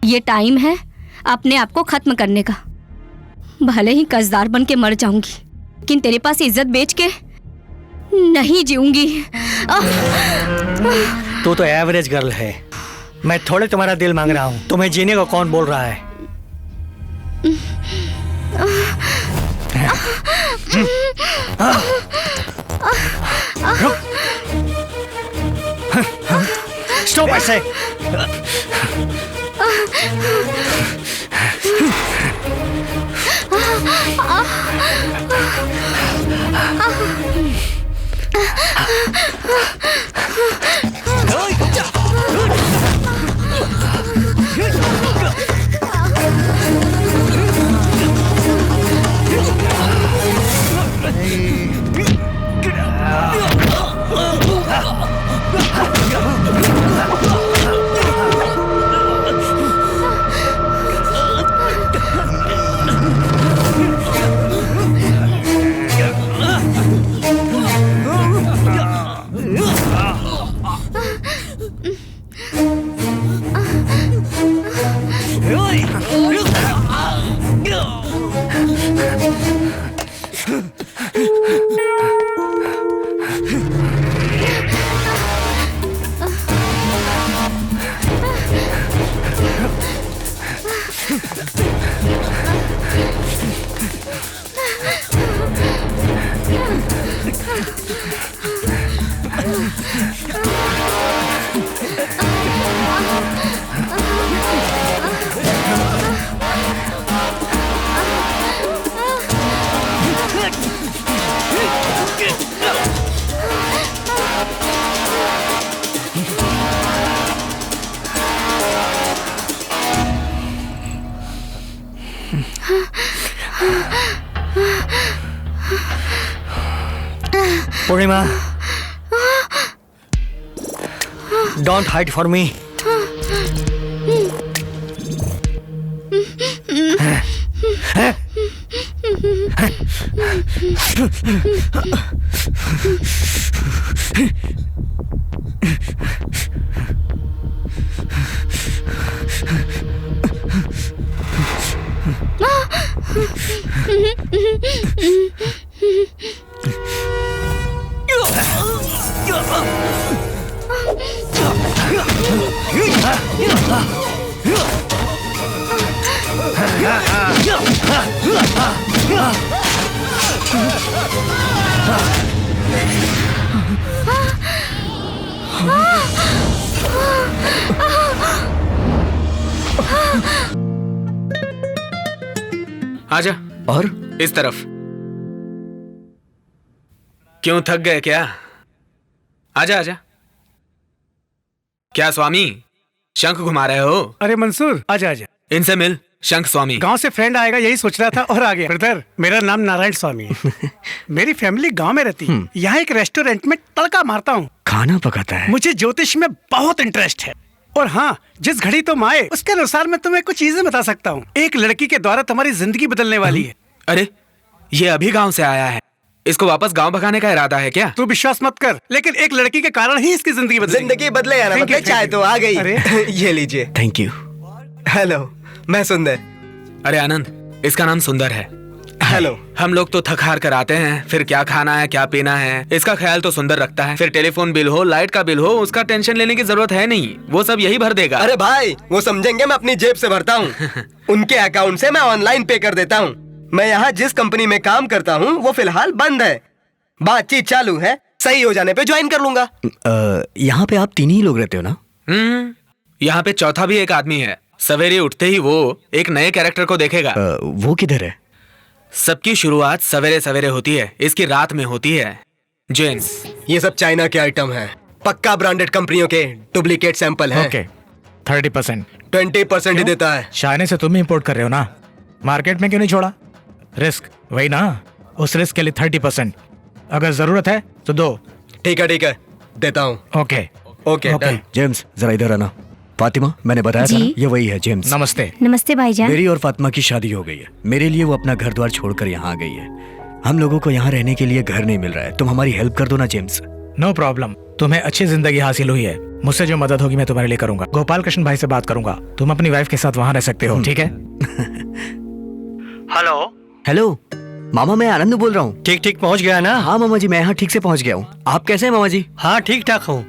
ये टाइम है अपने आप को खत्म करने का। भले ही कर्जदार बन के मर जाऊंगी, लेकिन तेरे पास इज्जत बेच के नहीं जीऊंगी। तू तो एवरेज गर्ल है। मैं थोड़े तुम्हारा दिल मांग रहा हूँ। तुम्हें जीने को कौन बोल रहा है? स्टॉप ऐसे। Purnima, don't hide for me. आजा। और इस तरफ। क्यों, थक गए क्या? आजा आजा। क्या स्वामी, शंख घुमा रहे हो? अरे मंसूर, आजा आजा। इनसे मिल। शंख स्वामी गांव से फ्रेंड आएगा यही सोच रहा था और आ गया। ब्रदर, मेरा नाम नारायण स्वामी है। मेरी फैमिली गांव में रहती है। यहाँ एक रेस्टोरेंट में तड़का मारता हूँ। खाना पकाता है। मुझे ज्योतिष में बहुत इंटरेस्ट है। और हाँ, जिस घड़ी तुम आए उसके अनुसार मैं तुम्हें कुछ चीजें बता सकता हूँ। एक लड़की के द्वारा तुम्हारी जिंदगी बदलने वाली है। अरे, ये अभी गांव से आया है। इसको वापस गांव भगाने का इरादा है क्या? तू विश्वास मत कर, लेकिन एक लड़की के कारण ही इसकी जिंदगी बदले या ना बदले, चाय तो आ गई। ये लीजिए। Thank you. हेलो, मैं सुंदर। अरे आनंद, इसका नाम सुंदर है। हेलो। हम लोग तो थक हार कर आते हैं, फिर क्या खाना है क्या पीना है इसका ख्याल तो सुंदर रखता है। फिर टेलीफोन बिल हो, लाइट का बिल हो, उसका टेंशन लेने की जरूरत है नहीं, वो सब यही भर देगा। अरे भाई, वो समझेंगे मैं अपनी जेब से भरता हूँ। उनके अकाउंट से मैं ऑनलाइन पे कर देता हूँ। मैं यहाँ जिस कंपनी में काम करता हूँ वो फिलहाल बंद है। बातचीत चालू है, सही हो जाने पे ज्वाइन कर लूंगा। यहाँ पे आप 3 ही लोग रहते हो ना? यहाँ पे चौथा भी एक आदमी है। सवेरे उठते ही वो एक नए कैरेक्टर को देखेगा। वो किधर है? सबकी शुरुआत सवेरे सवेरे होती है, इसकी रात में होती है। जेंस, ये सब चाइना के आइटम है, पक्का ब्रांडेड कंपनियों के डुप्लीकेट सैंपल है। ओके, 30%। 20% ही देता है। चाइना से तुम इंपोर्ट कर रहे हो ना, मार्केट में क्यों नहीं छोड़ा? रिस्क वही ना, उस रिस्क के लिए 30%। अगर जरूरत है तो दो। ठीक है, देता हूँ। Okay okay. जेम्स, जरा इधर आना। फातिमा, मैंने बताया था ना, ये वही है जेम्स। नमस्ते। नमस्ते भाईजान। मेरी और फातिमा की शादी हो गई है। मेरे लिए वो अपना घर द्वार छोड़कर यहाँ आ गई है। हम लोगों को यहाँ रहने के लिए घर नहीं मिल रहा है। तुम हमारी हेल्प कर दो ना जेम्स। नो प्रॉब्लम, तुम्हें अच्छी जिंदगी हासिल हुई है, मुझसे जो मदद होगी मैं तुम्हारे लिए करूंगा। गोपाल कृष्ण भाई से बात करूंगा, तुम अपनी वाइफ के साथ वहां रह सकते हो, ठीक है? हेलो हेलो मामा, मैं आनंद बोल रहा हूँ। ठीक ठीक पहुंच गया ना? हाँ मामा जी, मैं यहाँ ठीक से पहुँच गया हूँ। आप कैसे हैं मामा जी? हाँ ठीक ठाक हूँ।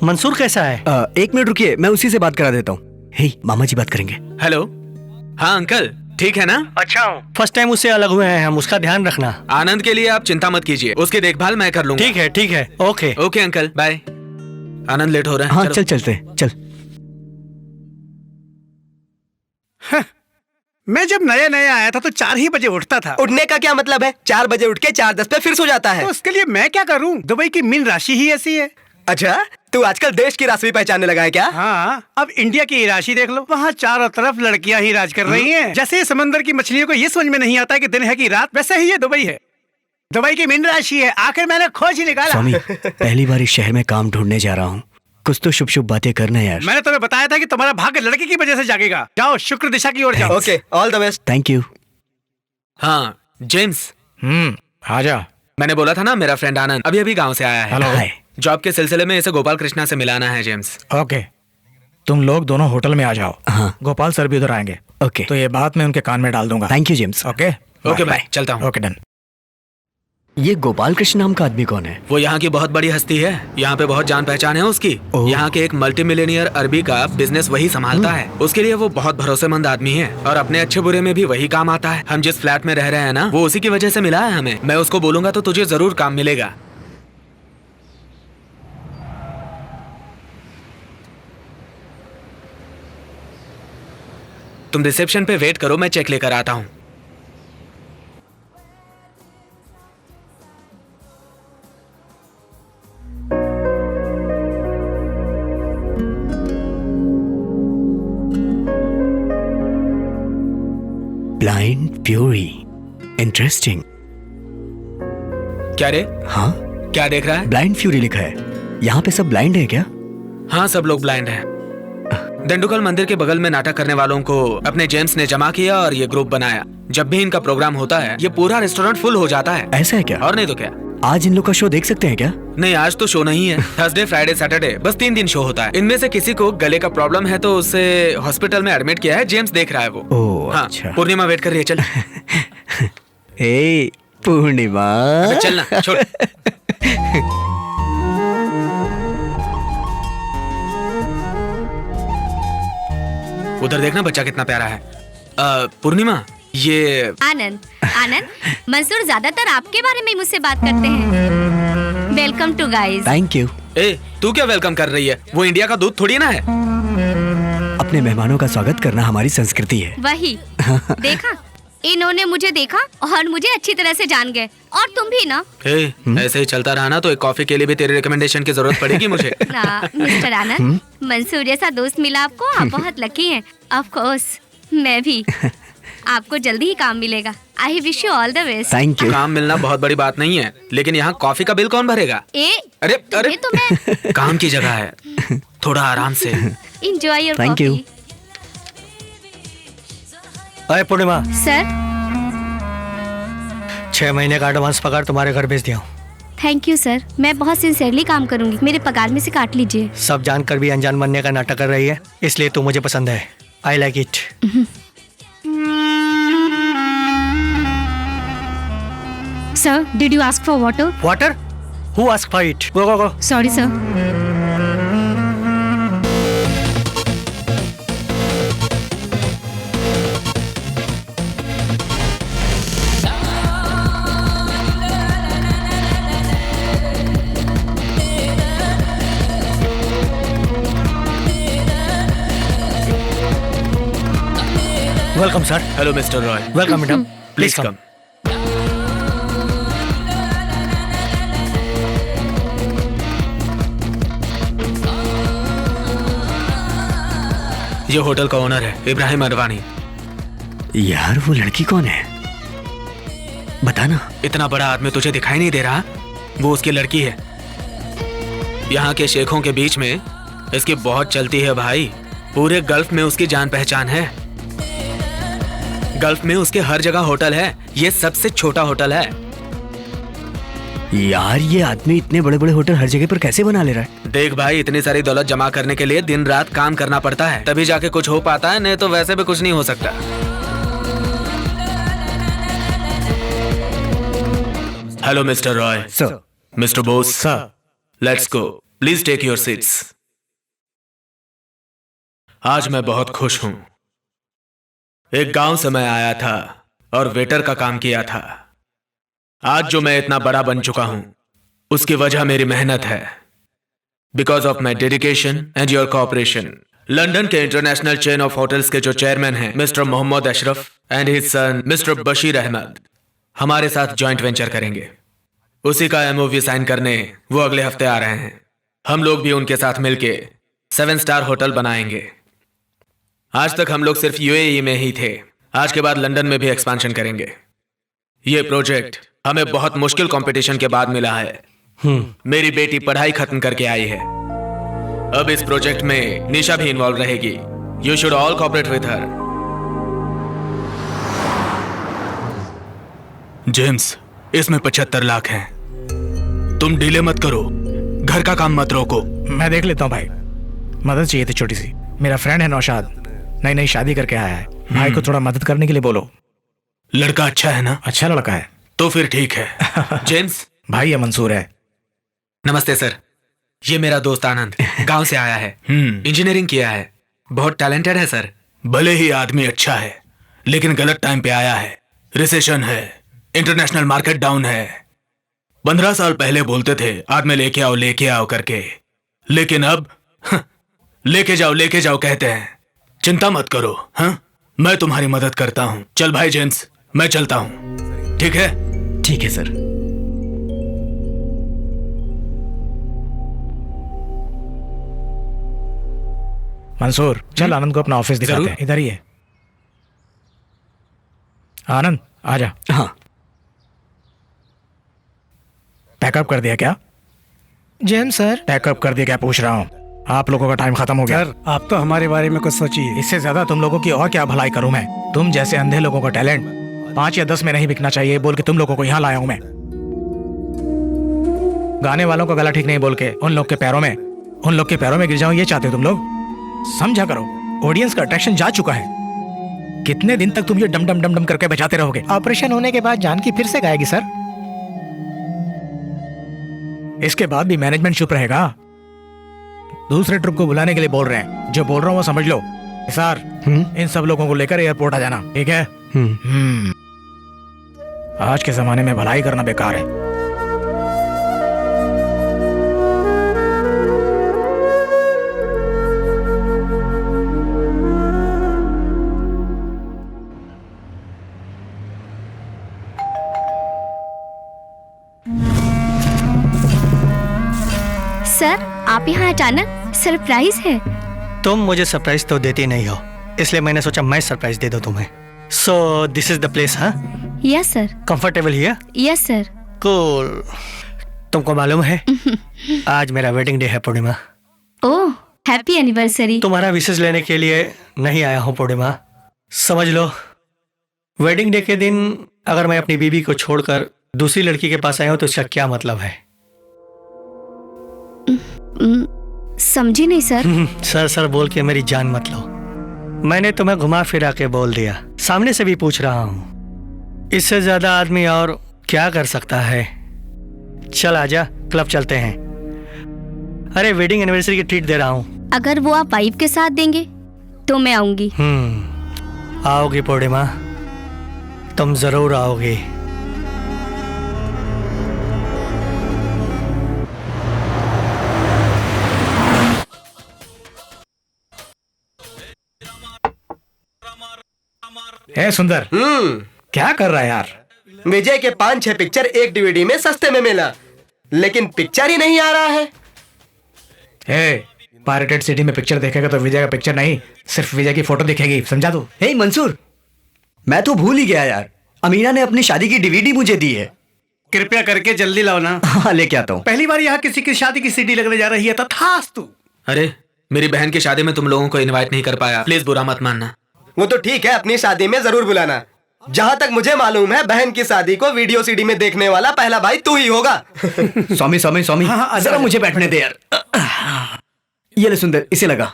मंसूर कैसा है? 1 मिनट रुकिए, मैं उसी से बात करा देता हूँ। हे मामा जी बात करेंगे। हेलो। हाँ अंकल, ठीक है ना? अच्छा हूँ। फर्स्ट टाइम उससे अलग हुए हैं हम, उसका ध्यान रखना। आनंद के लिए आप चिंता मत कीजिए, उसकी देखभाल मैं कर लूंगा। ठीक है ओके ओके अंकल, बाय। आनंद लेट हो रहा है। हाँ चलो। चलते हैं, चल। मैं जब नया नया आया था तो 4 ही बजे उठता था। उठने का क्या मतलब है? 4 बजे उठ के 4:10 पे फिर सो जाता है। तो उसके लिए मैं क्या करूं? दुबई की मीन राशि ही ऐसी है। अच्छा, तू आजकल देश की राशि पहचानने लगा है क्या? हाँ, अब इंडिया की राशि देख लो, वहाँ चारों तरफ लड़कियां ही राज कर रही हैं। जैसे समंदर की मछलियों को ये समझ में नहीं आता कि दिन है कि रात, वैसे ही ये दुबई है। दुबई की मीन राशि है। आखिर मैंने खोज ही निकाला। स्वामी, पहली बार इस शहर में काम ढूंढने जा रहा हूँ, कुछ तो शुभ शुभ बातें करना यार। मैंने तुम्हें बताया था कि तुम्हारा भाग्य लड़की की वजह से जागेगा। जाओ शुक्र दिशा की ओर जाओ। Okay, all the best. Thank you. हाँ जेम्स, आजा। मैंने बोला था ना मेरा फ्रेंड आनंद अभी अभी गांव से आया है। हेलो। हाय। जॉब के सिलसिले में इसे गोपाल कृष्णा से मिलाना है जेम्स। ओके, तुम लोग दोनों होटल में आ जाओ। हाँ। गोपाल सर भी उधर आएंगे। ओके। तो ये बात मैं उनके कान में डाल दूंगा। Thank you James. Okay okay bye, चलता हूँ। Okay done. ये गोपाल कृष्ण नाम का आदमी कौन है? वो यहाँ की बहुत बड़ी हस्ती है, यहाँ पे बहुत जान पहचान है उसकी। ओह। यहाँ के एक मल्टी मिलियनियर अरबी का बिजनेस वही संभालता है। उसके लिए वो बहुत भरोसेमंद आदमी है और अपने अच्छे बुरे में भी वही काम आता है। हम जिस फ्लैट में रह रहे हैं ना, वो उसी की वजह से मिला है हमें। मैं उसको बोलूंगा तो तुझे जरूर काम मिलेगा। तुम रिसेप्शन पे वेट करो, मैं चेक लेकर आता हूँ। Blind fury, interesting. क्या रे? हाँ, क्या देख रहा है? ब्लाइंड फ्यूरी लिखा है। यहाँ पे सब ब्लाइंड है क्या? हाँ, सब लोग ब्लाइंड हैं। दंडुकल मंदिर के बगल में नाटक करने वालों को अपने जेम्स ने जमा किया और ये ग्रुप बनाया। जब भी इनका प्रोग्राम होता है, ये पूरा रेस्टोरेंट फुल हो जाता है। ऐसा है क्या? और नहीं तो क्या। आज इन लोग का शो देख सकते हैं क्या? नहीं, आज तो शो नहीं है। थर्सडे, फ्राइडे, सैटरडे, बस 3 दिन शो होता है। इनमें से किसी को गले का प्रॉब्लम है तो उसे हॉस्पिटल में एडमिट किया है। जेम्स देख रहा है वो। ओह, हाँ, अच्छा। पूर्णिमा वेट कर रही है, चल। ए पूर्णिमा, अबे चलना, छोड़। उधर देखना बच्चा कितना प्यारा है। पूर्णिमा, ये आनंद, आनंद, मंसूर ज्यादातर आपके बारे में मुझसे बात करते हैं। Welcome to guys. Thank you. ए, तू क्या वेलकम कर रही है? वो इंडिया का दूध थोड़ी ना है। अपने मेहमानों का स्वागत करना हमारी संस्कृति है। वही देखा, इन्होंने मुझे देखा और मुझे अच्छी तरह से जान गए। और तुम भी ना। ए, ऐसे ही चलता रहा ना तो एक कॉफी के लिए भी तेरे रिकमेंडेशन की जरूरत पड़ेगी मुझे। ना मिस्टर आनंद, मंसूर जैसा दोस्त मिला आपको, आप बहुत लकी हैं। ऑफ कोर्स, मैं भी। आपको जल्दी ही काम मिलेगा। I wish you all the best. Thank you. काम मिलना बहुत बड़ी बात नहीं है, लेकिन यहाँ कॉफी का बिल कौन भरेगा? अरे अरे तो मैं काम की जगह है, थोड़ा आराम से। Enjoy your Thank you. Coffee. अरे पूर्णिमा, सर, 6 महीने का एडवांस पगार तुम्हारे घर भेज दिया हूँ। Thank you sir. मैं बहुत सिंसियरली काम करूंगी। मेरे पगार में से काट लीजिए। सब जानकर भी अनजान बनने का नाटक कर रही है, इसलिए तू मुझे पसंद है। I like it. Sir, did you ask for water? Water? Who ask for it? Go go go. Sorry sir. Welcome sir. Hello mister Roy. Welcome madam. Please come. ये होटल का ओनर है, इब्राहिम अडवाणी। यार वो लड़की कौन है? बताना। इतना बड़ा आदमी तुझे दिखाई नहीं दे रहा? वो उसकी लड़की है। यहाँ के शेखों के बीच में इसकी बहुत चलती है भाई। पूरे गल्फ में उसकी जान पहचान है। गल्फ में उसके हर जगह होटल है। ये सबसे छोटा होटल है। यार ये आदमी इतने बड़े बड़े होटल हर जगह पर कैसे बना ले रहा है? देख भाई, इतनी सारी दौलत जमा करने के लिए दिन रात काम करना पड़ता है, तभी जाके कुछ हो पाता है, नहीं तो वैसे भी कुछ नहीं हो सकता। Hello mister Roy. Sir. Mister Bose. Sir. Let's go, please take your seats. आज मैं बहुत खुश हूं। एक गांव से मैं आया था और वेटर का काम किया था। आज जो मैं इतना बड़ा बन चुका हूं, उसकी वजह मेरी मेहनत है। Because of my dedication and your cooperation. London के इंटरनेशनल चेन ऑफ होटल्स के जो चेयरमैन हैं, mister Mohammad Ashraf and his son mister Bashir Ahmad, हमारे साथ जॉइंट वेंचर करेंगे। उसी का एमओवी साइन करने वो अगले हफ्ते आ रहे हैं। हम लोग भी उनके साथ मिलके 7 स्टार होटल बनाएंगे। आज तक हम लोग सिर्फ यूएई में ही थे, आज के बाद लंदन में भी एक्सपेंशन करेंगे। ये प्रोजेक्ट हमें बहुत मुश्किल कंपटीशन के बाद मिला है। मेरी बेटी पढ़ाई खत्म करके आई है। अब इस प्रोजेक्ट में निशा भी इन्वॉल्व रहेगी। You should all cooperate with her. James, इसमें 75 लाख हैं। तुम डिले मत करो, घर का काम मत रोको। मैं देख लेता हूँ भाई, मदद चाहिए थी छोटी सी। मेरा फ्रेंड है नौशाद, नई नई शादी करके आया है। भाई को थोड़ा मदद करने के लिए बोलो। लड़का अच्छा है ना? अच्छा लड़का है तो फिर ठीक है। जेम्स भाई, ये मंसूर है। नमस्ते सर, ये मेरा दोस्त आनंद गांव से आया है। इंजीनियरिंग किया है, बहुत टैलेंटेड है सर। भले ही आदमी अच्छा है, लेकिन गलत टाइम पे आया है। रिसेशन है, इंटरनेशनल मार्केट डाउन है। 15 साल पहले बोलते थे आदमी लेके आओ करके, लेकिन अब लेके जाओ कहते हैं। चिंता मत करो, हाँ, मैं तुम्हारी मदद करता हूँ। चल भाई जेम्स, मैं चलता हूँ। ठीक है? ठीक है सर। मंसूर, चल आनंद को अपना ऑफिस दिखाते हैं। इधर ही है। आनंद, आजा। हाँ। पैकअप कर दिया क्या? James sir. पैकअप कर दिया क्या पूछ रहा हूँ। आप लोगों का टाइम खत्म हो गया। सर, आप तो हमारे बारे में कुछ सोचिए। इससे ज्यादा तुम लोगों की और क्या भलाई करूं मैं। तुम जैसे अंधे लोगों का टैलेंट 5 या 10 में नहीं बिकना चाहिए बोल के तुम लोगों को यहाँ लाया हूं मैं। गाने वालों का गला ठीक नहीं बोल के उन लोग के पैरों में गिर जाऊं, ये चाहते हो तुम लोग? समझा करो, ऑडियंस का अट्रैक्शन जा चुका है। कितने दिन तक तुम ये डम डम डम डम करके बजाते रहोगे? ऑपरेशन होने के बाद जानकी फिर से गाएगी सर। इसके बाद भी मैनेजमेंट चुप रहेगा? दूसरे ट्रिप को बुलाने के लिए बोल रहे हैं। जो बोल रहा हूँ वो समझ लो। सर, इन सब लोगों को लेकर एयरपोर्ट आ जाना, ठीक है? आज के जमाने में भलाई करना बेकार है। सर, आप यहाँ अचानक? सरप्राइज है? तुम मुझे सरप्राइज तो देती नहीं हो, इसलिए मैंने सोचा मैं सरप्राइज दे दूं तुम्हें। So this is the place, हाँ? Yes sir. Comfortable here? Yes sir. Cool. तुमको मालूम है आज मेरा वेडिंग डे है पूर्णिमा। ओह, हैप्पी एनिवर्सरी। तुम्हारा विशेष लेने के लिए नहीं आया हूँ पूर्णिमा। समझ लो, वेडिंग डे के दिन अगर मैं अपनी बीवी को छोड़कर दूसरी लड़की के पास आया हूँ तो इसका क्या मतलब है? समझी नहीं सर। सर सर बोल के मेरी जान मत लो। मैंने तुम्हें घुमा फिरा के बोल दिया, सामने से भी पूछ रहा हूँ। इससे ज्यादा आदमी और क्या कर सकता है? चल आजा, क्लब चलते हैं। अरे वेडिंग एनिवर्सरी की ट्रीट दे रहा हूँ। अगर वो आप वाइफ के साथ देंगे तो मैं आऊंगी। आओगी पूर्णिमा, तुम जरूर आओगी। ए सुंदर, क्या कर रहा है यार? विजय के 5-6 पिक्चर एक डीवीडी में सस्ते में मिला, लेकिन पिक्चर ही नहीं आ रहा है। पायरेटेड सिटी में पिक्चर देखेगा तो विजय का पिक्चर नहीं, सिर्फ विजय की फोटो दिखेगी। समझा तू? हे मंसूर, मैं तो भूल ही गया यार। अमीना ने अपनी शादी की डीवीडी मुझे दी है। कृपया करके जल्दी लाओ ना। हाँ, लेके आता हूँ। पहली बार यहाँ किसी की शादी की सीडी लगने जा रही है, तथास्तु। अरे, मेरी बहन की शादी में तुम लोगों को इनवाइट नहीं कर पाया, प्लीज बुरा मत मानना। वो तो ठीक है, अपनी शादी में जरूर बुलाना। जहाँ तक मुझे मालूम है, बहन की शादी को वीडियो सीडी में देखने वाला पहला भाई तू ही होगा। स्वामी स्वामी स्वामी, हाँ, जरा मुझे बैठने दे यार। ये ले सुंदर, इसे लगा।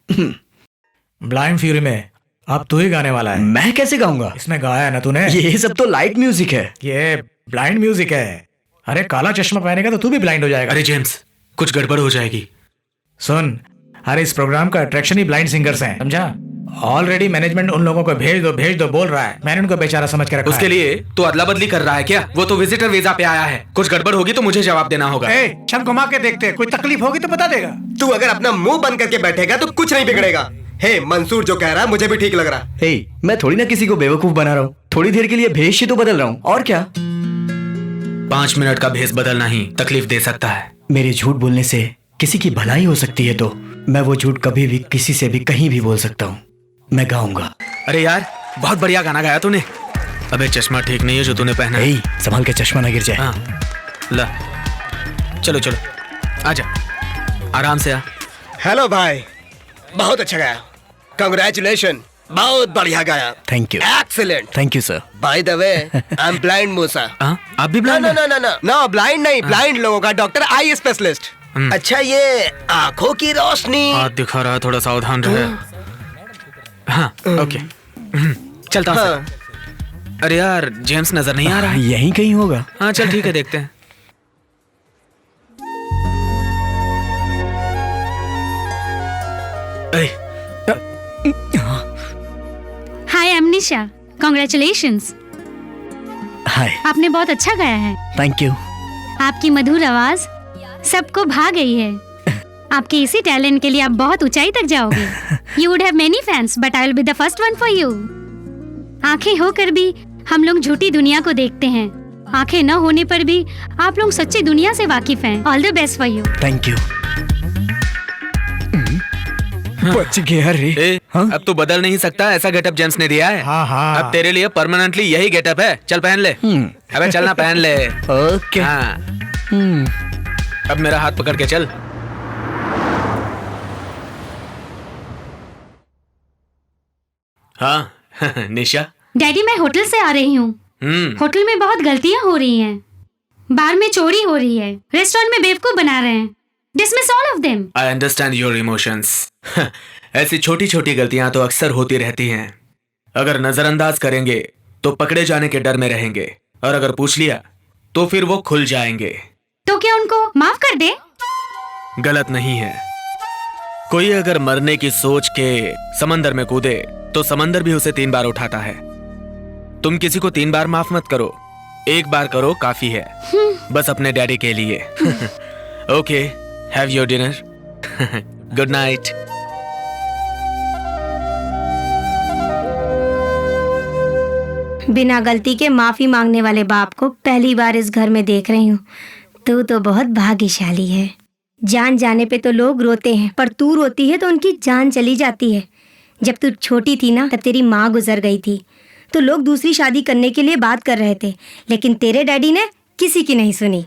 ब्लाइंड फ्यूरी में अब तू ही गाने वाला है। मैं कैसे गाऊंगा? इसमें गाया है ना तूने। ये सब तो लाइट म्यूजिक है। ये ब्लाइंड म्यूजिक है। अरे काला चश्मा पहनेगा तो तू भी ब्लाइंड हो जाएगा। अरे जेम्स, कुछ गड़बड़ हो जाएगी। सुन, अरे इस प्रोग्राम का अट्रैक्शन ही ब्लाइंड सिंगर्स हैं, समझा? ऑलरेडी मैनेजमेंट उन लोगों को भेज दो बोल रहा है। मैंने उनको बेचारा समझ के रखा उसके है। लिए तो अदला बदली कर रहा है क्या? वो तो विजिटर वीजा पे आया है। कुछ गड़बड़ होगी तो मुझे जवाब देना होगा। ए, चल घुमा के देखते हैं, कोई तकलीफ होगी तो बता देगा। तू अगर अपना मुंह बंद करके बैठेगा तो कुछ नहीं बिगड़ेगा। हे, मंसूर जो कह रहा है मुझे भी ठीक लग रहा। हे, मैं थोड़ी ना किसी को बेवकूफ बना रहा हूँ, थोड़ी देर के लिए भेष ही तो बदल रहा हूँ, और क्या। 5 मिनट का भेस बदलना ही तकलीफ दे सकता है। मेरे झूठ बोलने से किसी की भलाई हो सकती है, तो मैं वो झूठ कभी भी किसी से भी कहीं भी बोल सकता हूँ। मैं गाऊंगा। अरे यार, बहुत बढ़िया गाना गाया तूने। अबे चश्मा ठीक नहीं है जो तूने पहना है। संभाल के चश्मा ना गिर जाए। हाँ, ला, चलो चलो, आजा, आराम से आ। हेलो भाई, बहुत अच्छा गाया। कंग्रेचुलेशन, बहुत बढ़िया गाया। Thank you. Excellent. Thank you sir. By the way, I am blind Musa. हाँ, आप भी नो ब्लाइंड नो हैं? नो नो नो, ब्लाइंड नहीं, ब्लाइंड लोगों का डॉक्टर, आई स्पेशलिस्ट। अच्छा, ये आंखों की रोशनी। हाथ दिखा रहा है, थोड़ा सावधान रहे। हाँ, ओके, चलता हूँ। हाँ। अरे यार, जेम्स नजर नहीं आ रहा है। यहीं कहीं होगा। हाँ चल ठीक है, देखते हैं। हाय, आई एम निशा। कॉन्ग्रेचुलेशंस, हाय। आपने बहुत अच्छा गाया है। Thank you. आपकी मधुर आवाज सबको भा गई है। आपके इसी टैलेंट के लिए आप बहुत ऊंचाई तक जाओगे। You would have many fans, but I will be the first one for you. आंखें होकर भी हम लोग झूठी दुनिया को देखते हैं। आंखें न होने पर भी आप लोग सच्ची दुनिया से वाकिफ हैं। All the best for you. Thank you. बच गया रे। ए, अब तू बदल नहीं सकता, ऐसा गेटअप जेम्स ने दिया है। हाँ हाँ। अब तेरे लिए परमानेंटली यही गेटअप है। चल पहन ले। अबे चलना, पहन ले। ओके। हाँ, अब मेरा हाथ पकड़ के चल। हाँ निशा। डैडी, मैं होटल से आ रही हूँ। होटल में बहुत गलतियाँ हो रही हैं। बार में चोरी हो रही है, रेस्टोरेंट में बेवकूफ बना रहे हैं। Dismiss all of them. I understand your emotions. ऐसी छोटी छोटी गलतियां तो अक्सर होती रहती हैं। अगर नजरअंदाज करेंगे तो पकड़े जाने के डर में रहेंगे, और अगर पूछ लिया तो फिर वो खुल जाएंगे। तो क्या उनको माफ कर दे? गलत नहीं है। कोई अगर मरने की सोच के समंदर में कूदे तो समंदर भी उसे 3 बार उठाता है। तुम किसी को 3 बार माफ मत करो, 1 बार करो काफी है, बस अपने डैडी के लिए। Okay, have your dinner. Good night. बिना गलती के माफी मांगने वाले बाप को पहली बार इस घर में देख रही हूँ। तू तो बहुत भाग्यशाली है। जान जाने पे तो लोग रोते हैं, पर तू रोती है तो उनकी जान चली जाती है। जब तू छोटी थी ना, तब तेरी माँ गुजर गई थी, तो लोग दूसरी शादी करने के लिए बात कर रहे थे, लेकिन तेरे डैडी ने किसी की नहीं सुनी।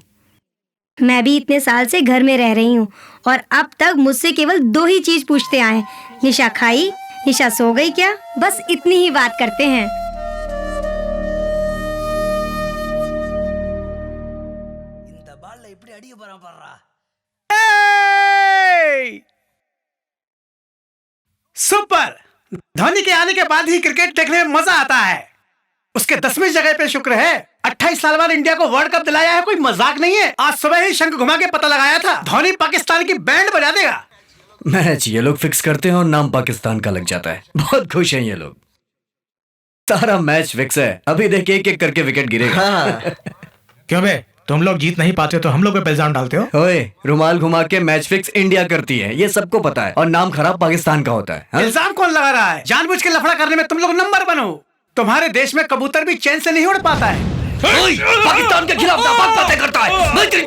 मैं भी इतने साल से घर में रह रही हूँ और अब तक मुझसे केवल 2 ही चीज पूछते आए, निशा खाई, निशा सो गई क्या? बस इतनी ही बात करते हैं। सुपर। धोनी के आने के बाद ही क्रिकेट देखने में मजा आता है। उसके 10वीं जगह पे शुक्र है। 28 साल बाद इंडिया को वर्ल्ड कप दिलाया है, कोई मजाक नहीं है। आज सुबह ही शंख घुमा के पता लगाया था, धोनी पाकिस्तान की बैंड बजा देगा। मैच ये लोग फिक्स करते हैं और नाम पाकिस्तान का लग जाता है। बहुत खुश हैं ये लोग। सारा मैच फिक्स है, अभी देख एक एक करके विकेट गिरेगा। हाँ। क्यों बे, तुम लोग जीत नहीं पाते हो तो हम लोग पे इल्जाम डालते हो? ओए, रुमाल घुमा के मैच फिक्स इंडिया करती है, ये सबको पता है, और नाम खराब पाकिस्तान का होता है। हाँ? इल्जाम कौन लगा रहा है? जानबूझ के लफड़ा करने में तुम लोग नंबर 1 हो। तुम्हारे देश में कबूतर भी चैन से नहीं उड़ पाता है। पाकिस्तान के खिलाफ नापाक बातें करता है। मैं तेरी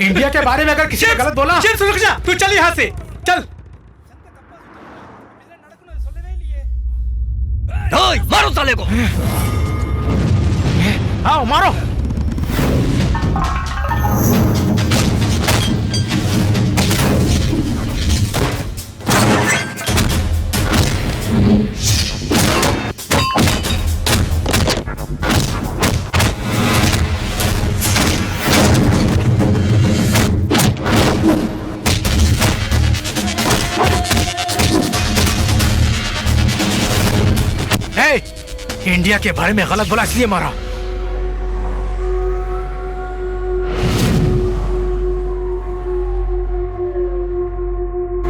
इंडिया के बारे में अगर किसी ने गलत बोला, जेम्स रुक जा, तू चल यहाँ से चल। मारो साले को। आओ मारो। इंडिया के बारे में गलत बोला इसलिए मारा।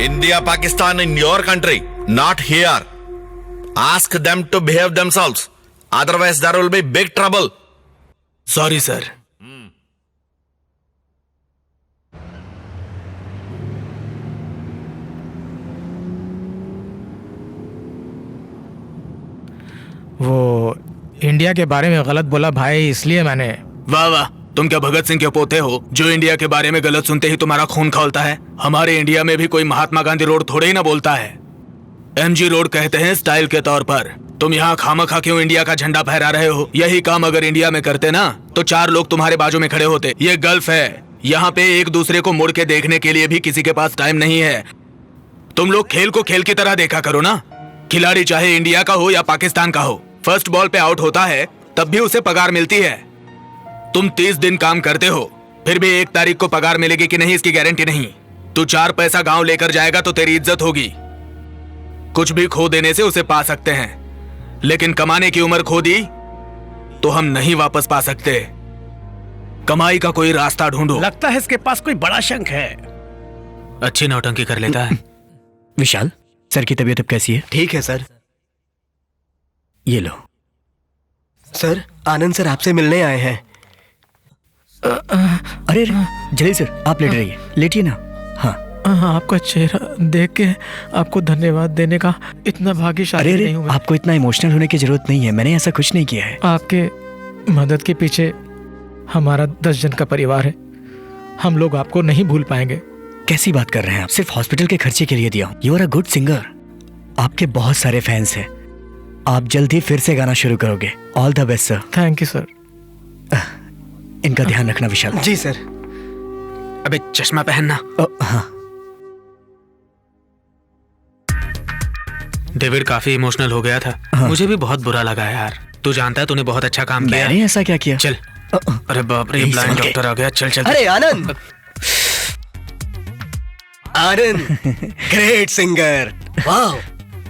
India, Pakistan in your country, not here. Ask them to behave themselves. Otherwise, there will be big trouble. Sorry sir. वो इंडिया के बारे में गलत बोला भाई, इसलिए मैंने। वाह वाह, तुम क्या भगत सिंह के पोते हो जो इंडिया के बारे में गलत सुनते ही तुम्हारा खून खौलता है? हमारे इंडिया में भी कोई महात्मा गांधी रोड थोड़े ही ना बोलता है। MG रोड कहते हैं स्टाइल के तौर पर। तुम यहाँ खामखा क्यों इंडिया का झंडा फहरा रहे हो? यही काम अगर इंडिया में करते ना तो 4 लोग तुम्हारे बाजू में खड़े होते। ये गल्फ है, यहाँ पे एक दूसरे को मुड़ के देखने के लिए भी किसी के पास टाइम नहीं है। तुम लोग खेल को खेल की तरह देखा करो ना। खिलाड़ी चाहे इंडिया का हो या पाकिस्तान का हो, फर्स्ट बॉल पे आउट होता है तब भी उसे पगार मिलती है। तुम 30 दिन काम करते हो, फिर भी 1 तारीख को पगार मिलेगी कि नहीं इसकी गारंटी नहीं। तू 4 पैसा गांव लेकर जाएगा तो तेरी इज्जत होगी। कुछ भी खो देने से उसे पा सकते हैं, लेकिन कमाने की उम्र खो दी तो हम नहीं वापस पा सकते। कमाई का कोई रास्ता ढूंढो। लगता है इसके पास कोई बड़ा शंख है। अच्छी नौटंकी कर लेता है। विशाल, सर की तबीयत अब कैसी है? ठीक है सर। ये लो। सर, आनंद सर आपसे मिलने आए हैं। अरे जलील सर, आप लेट रहिए, लेटिए ना। हाँ, आपका चेहरा देख के आपको धन्यवाद देने का इतना भाग्यशाली नहीं हूँ मैं। आपको इतना इमोशनल होने की जरूरत नहीं है, मैंने ऐसा कुछ नहीं किया है। आपके मदद के पीछे हमारा 10 जन का परिवार है। हम लोग आपको नहीं भूल पाएंगे। कैसी बात कर रहे हैं आप? सिर्फ हॉस्पिटल के खर्चे के लिए दिया हूँ। You are a good singer. आपके बहुत सारे फैंस हैं। आप जल्द ही फिर से गाना शुरू करोगे। All the best sir. Thank you sir. इनका ध्यान रखना विशाल। जी सर। अबे चश्मा पहनना। हाँ। डेविड काफी इमोशनल हो गया था। हाँ। मुझे भी बहुत बुरा लगा यार। तू जानता है तूने बहुत अच्छा काम किया। मैंने ऐसा क्या किया? चल। अरे बाप रे, ब्लाइंड डॉक्टर आ गया। चल चल। अरे आनंद, आनंद ग्रेट सिंगर। वाह,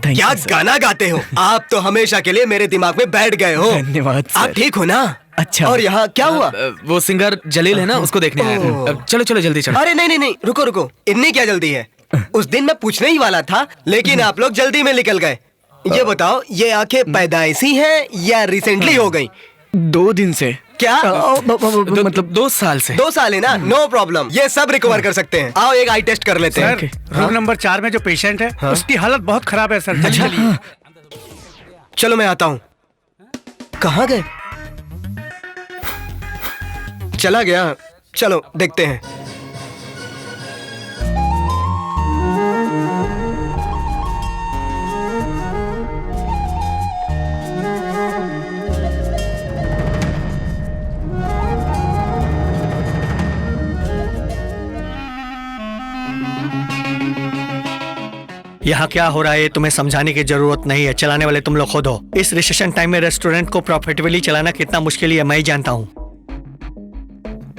क्या गाना गाते हो आप तो हमेशा के लिए मेरे दिमाग में बैठ गए हो। धन्यवाद सर। आप ठीक हो ना? अच्छा। और यहाँ क्या हुआ? वो सिंगर जलील है ना, उसको देखने आया था। अब चलो चलो जल्दी चलो। अरे नहीं नहीं नहीं, रुको रुको, इतनी क्या जल्दी है? उस दिन मैं पूछने ही वाला था, लेकिन आप लोग जल्दी में निकल गए। ये बताओ, ये आंखें पैदाइशी हैं या रिसेंटली हो गई? 2 दिन से। क्या? मतलब 2 साल से। 2 साल है ना? नो प्रॉब्लम, ये सब रिकवर कर सकते हैं। आओ एक आई टेस्ट कर लेते हैं। रूम नंबर 4 में जो पेशेंट है उसकी हालत बहुत खराब है सर। चलिए। चलो मैं आता हूँ। कहाँ गए? चला गया। चलो देखते हैं। यहाँ क्या हो रहा है तुम्हें समझाने की जरूरत नहीं है। चलाने वाले तुम लोग खुद हो। इस रिसेशन टाइम में रेस्टोरेंट को प्रॉफिटेबली चलाना कितना मुश्किल है मैं ही जानता हूँ।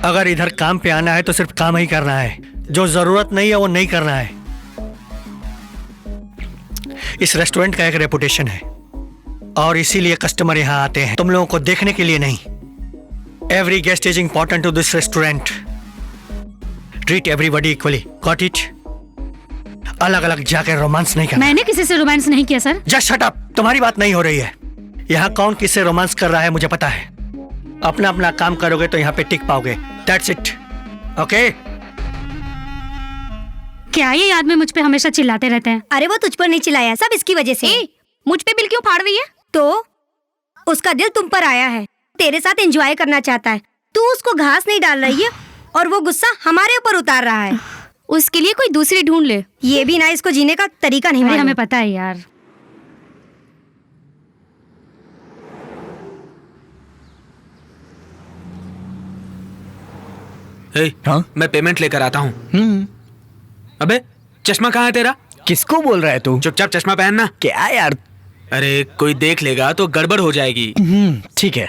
अगर इधर काम पे आना है तो सिर्फ काम ही करना है, जो जरूरत नहीं है वो नहीं करना है। इस रेस्टोरेंट का एक रेपुटेशन है और इसीलिए कस्टमर यहाँ आते हैं, तुम लोगों को देखने के लिए नहीं। Every guest is important to this restaurant. Treat everybody equally, got it? अलग अलग जाकर रोमांस नहीं करना। मैंने किसी से रोमांस नहीं किया सर। जस्ट शट अप, तुम्हारी बात नहीं हो रही है। यहाँ कौन किससे रोमांस कर रहा है मुझे पता है। अपना अपना काम करोगे तो यहाँ पे टिक पाओगे। That's it, okay? क्या ये आदमी मुझ पे हमेशा चिल्लाते रहते हैं? अरे वो तुझ पर नहीं चिल्लाया, सब इसकी वजह से। मुझ पे बिल क्यों फाड़ रही है? तो उसका दिल तुम पर आया है, तेरे साथ एंजॉय करना चाहता है। तू उसको घास नहीं डाल रही है और वो गुस्सा हमारे ऊपर उतार रहा है। उसके लिए कोई दूसरी ढूंढ ले। ये भी ना इसको जीने का तरीका नहीं मालूम। हमें पता है यार। हाँ? मैं पेमेंट लेकर आता हूँ। अबे चश्मा कहाँ है तेरा? किसको बोल रहा है तू? चुपचाप चश्मा पहनना। क्या यार? अरे कोई देख लेगा तो गड़बड़ हो जाएगी। ठीक है।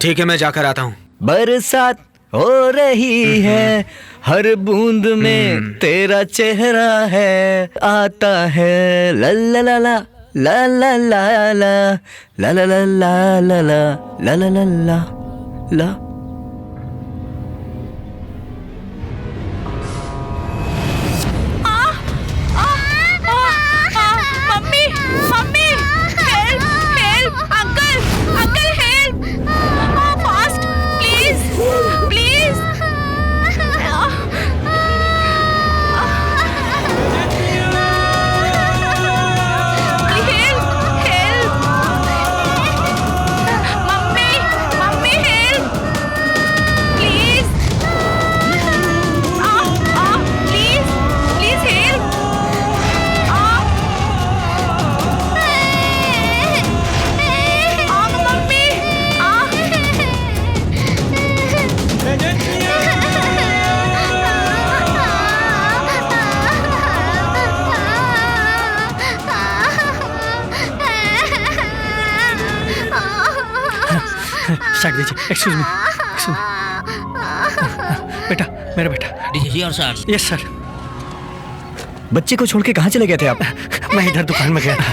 ठीक है, मैं जाकर आता हूँ। बरसात हो रही है, हर बूंद में तेरा चेहरा है, आता है ला ला ला ला ला ला ला ला ला ला ला ला ला ला ला ला ला ला। Mummy mummy help help uncle uncle help fast please please help help mummy mummy help please please please help mummy start दीजिए। एक्सक्यूज मी बेटा, मेरा बेटा। Yes sir. बच्चे को छोड़ के कहाँ चले गए थे आप? मैं इधर दुकान में गया था।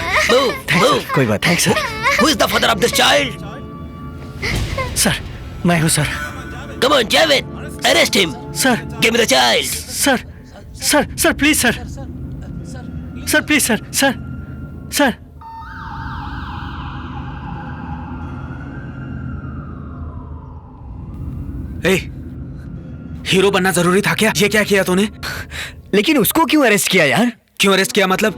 कोई बात। Thanks sir. Who is the father of this child? Sir मैं हूँ sir. Come on, Javed. Arrest him. Sir Give me the child. Sir sir sir please sir sir please sir sir sir. A, hero बनना जरूरी था क्या? ये क्या किया तूने? लेकिन उसको क्यों अरेस्ट किया यार? क्यों अरेस्ट किया मतलब?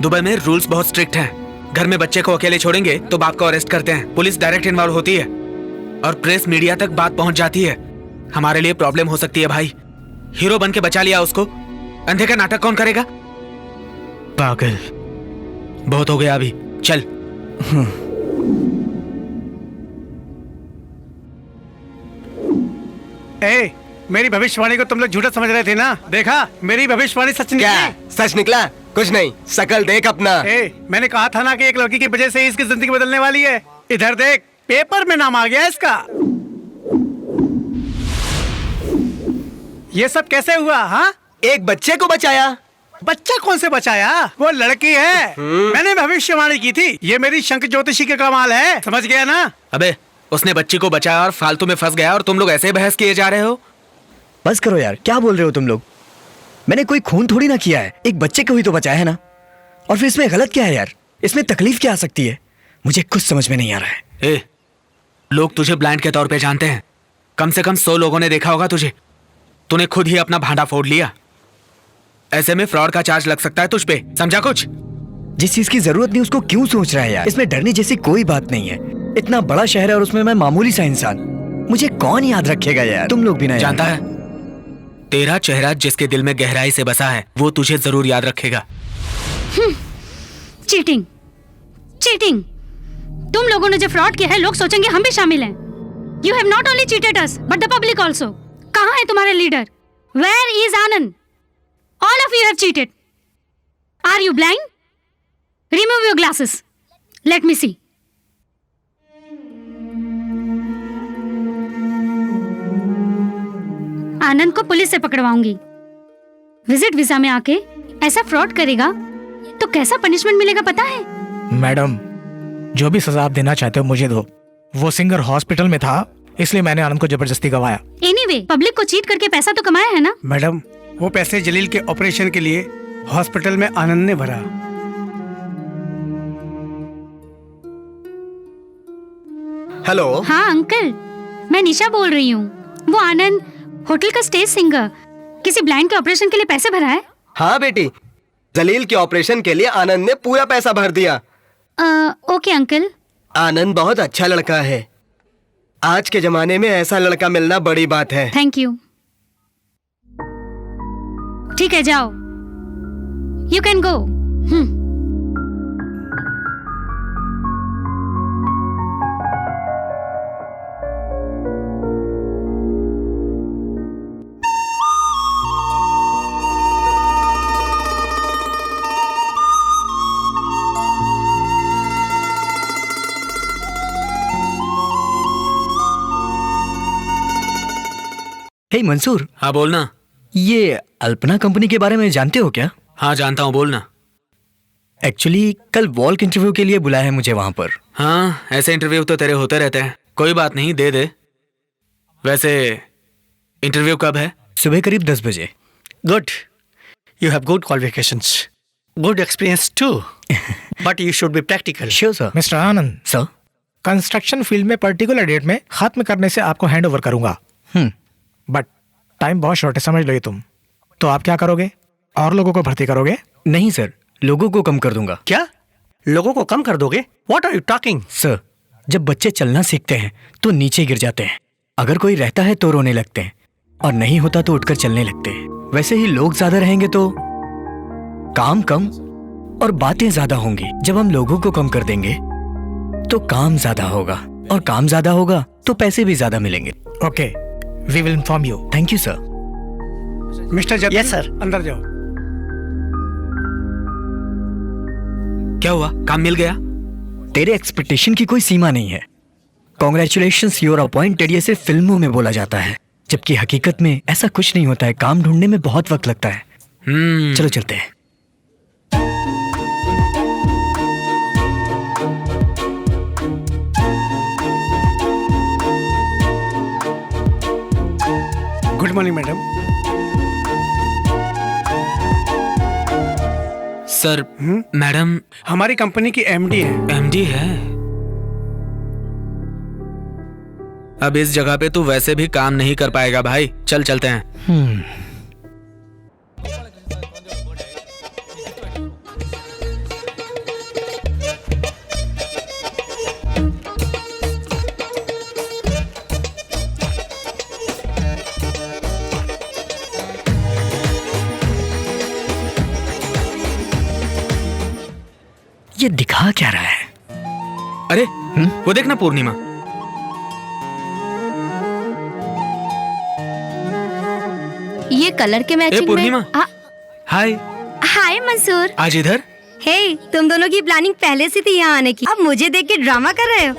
दुबई में रूल्स बहुत स्ट्रिक्ट हैं। घर में बच्चे को अकेले छोड़ेंगे तो बाप को अरेस्ट करते हैं। पुलिस डायरेक्ट इन्वॉल्व होती है और प्रेस मीडिया तक बात पहुंच जाती है। हमारे लिए प्रॉब्लम हो सकती है भाई। हीरो बन के बचा लिया उसको, अंधे का नाटक कौन करेगा? पागल, बहुत हो गया अभी, चल। ए, मेरी भविष्यवाणी को तुम लोग झूठा समझ रहे थे ना? देखा, मेरी भविष्यवाणी सच क्या निकली। सच निकला? कुछ नहीं, शकल देख अपना। ए, मैंने कहा था ना कि एक लड़की की वजह से इसकी जिंदगी बदलने वाली है। इधर देख, पेपर में नाम आ गया इसका। ये सब कैसे हुआ? हाँ, एक बच्चे को बचाया। बच्चा कौन से बचाया? वो लड़की है। मैंने भविष्यवाणी की थी। ये मेरी शंख ज्योतिषी का कमाल है, समझ गया ना? अबे, उसने बच्ची को बचाया और फालतू में फंस गया और तुम लोग ऐसे ही बहस किए जा रहे हो। बस करो यार, क्या बोल रहे हो तुम लोग? मैंने कोई खून थोड़ी ना किया है, एक बच्चे को ही तो बचाया है ना। और फिर इसमें गलत क्या है यार? इसमें तकलीफ क्या आ सकती है? मुझे कुछ समझ में नहीं आ रहा है। ए, लोग तुझे ब्लाइंड के तौर पे जानते हैं। कम से कम 100 लोगों ने देखा होगा तुझे। तूने खुद ही अपना भांडा फोड़ लिया। ऐसे में फ्रॉड का चार्ज लग सकता है तुझ पे, समझा कुछ? जिस चीज की जरूरत नहीं उसको क्यों सोच रहा है यार? इसमें डरने जैसी कोई बात नहीं है। इतना बड़ा शहर है और उसमें मैं मामूली सा इंसान। मुझे कौन याद रखेगा यार? तुम लोग भी ना। जानता है, तेरा चेहरा जिसके दिल में गहराई से बसा है वो तुझे जरूर याद रखेगा। Cheating, cheating. तुम लोगों ने जो फ्रॉड किया है लोग सोचेंगे हम भी शामिल हैं। You have not only cheated us, but the public also. कहाँ है तुम्हारे leader? Where is Anand? All of you have cheated. Are you blind? Remove your glasses. Let me see. आनंद को पुलिस से पकड़वाऊंगी। विजिट वीजा में आके ऐसा fraud करेगा तो कैसा पनिशमेंट मिलेगा पता है? मैडम, जो भी सजा आप देना चाहते हो मुझे दो। वो सिंगर हॉस्पिटल में था इसलिए मैंने आनंद को जबरदस्ती गवाया। एनीवे, पब्लिक को चीट करके पैसा तो कमाया है ना? मैडम, वो पैसे जलील के ऑपरेशन के लिए हॉस्पिटल में आनंद ने भरा। हेलो। हाँ अंकल, मैं निशा बोल रही हूँ। वो आनंद होटल का स्टेज सिंगर किसी ब्लाइंड के ऑपरेशन के लिए पैसे भरा है? हाँ बेटी, जलील के ऑपरेशन के लिए आनंद ने पूरा पैसा भर दिया। Okay uncle. आनंद बहुत अच्छा लड़का है। आज के जमाने में ऐसा लड़का मिलना बड़ी बात है। Thank you. ठीक है, जाओ। You can go. Hey Mansoor. हाँ बोलना। ये अल्पना कंपनी के बारे में जानते हो क्या? हाँ जानता हूँ, बोलना। एक्चुअली कल वॉल्क इंटरव्यू के लिए बुलाया है मुझे वहां पर। हाँ, ऐसे इंटरव्यू तो तेरे होते रहते हैं। कोई बात नहीं, दे दे। वैसे इंटरव्यू कब है? सुबह करीब 10 बजे। Good, you have good qualifications, good experience too, but you should be practical. Sure sir. Mister Anand, sir, construction field में पर्टिकुलर डेट में खत्म करने से आपको हैंड ओवर करूंगा, बट टाइम बहुत शॉर्ट है, समझ लो ये तुम। तो आप क्या करोगे? और लोगों को भर्ती करोगे? नहीं सर, लोगों को कम कर दूंगा। क्या लोगों को कम कर दोगे? What are you talking? Sir, जब बच्चे चलना सीखते हैं तो नीचे गिर जाते हैं, अगर कोई रहता है तो रोने लगते हैं, और नहीं होता तो उठकर चलने लगते हैं। वैसे ही लोग ज्यादा रहेंगे तो काम कम और बातें ज्यादा होंगी। जब हम लोगों को कम कर देंगे तो काम ज्यादा होगा, और काम ज्यादा होगा तो पैसे भी ज्यादा मिलेंगे। Okay, we will inform you. Thank you sir. Mister Jatin, Yes, sir. अंदर जाओ। क्या हुआ? काम मिल गया? तेरे एक्सपेक्टेशन की कोई सीमा नहीं है। कॉन्ग्रेचुलेशंस, यू आर अपॉइंटेड, ये सिर्फ फिल्मों में बोला जाता है, जबकि हकीकत में ऐसा कुछ नहीं होता है। काम ढूंढने में बहुत वक्त लगता है। चलो चलते हैं। Good morning madam. Sir, madam हमारी कंपनी की एमडी है। एमडी है? अब इस जगह पे तू वैसे भी काम नहीं कर पाएगा भाई। चल चलते हैं। ये दिखा क्या रहा है? अरे वो देखना, पूर्णिमा। ये कलर के मैचिंग पूर्णिमा। में। हाय। हाय मंसूर। आज इधर? हे, तुम दोनों की प्लानिंग पहले से थी यहाँ आने की, अब मुझे देख के ड्रामा कर रहे हो?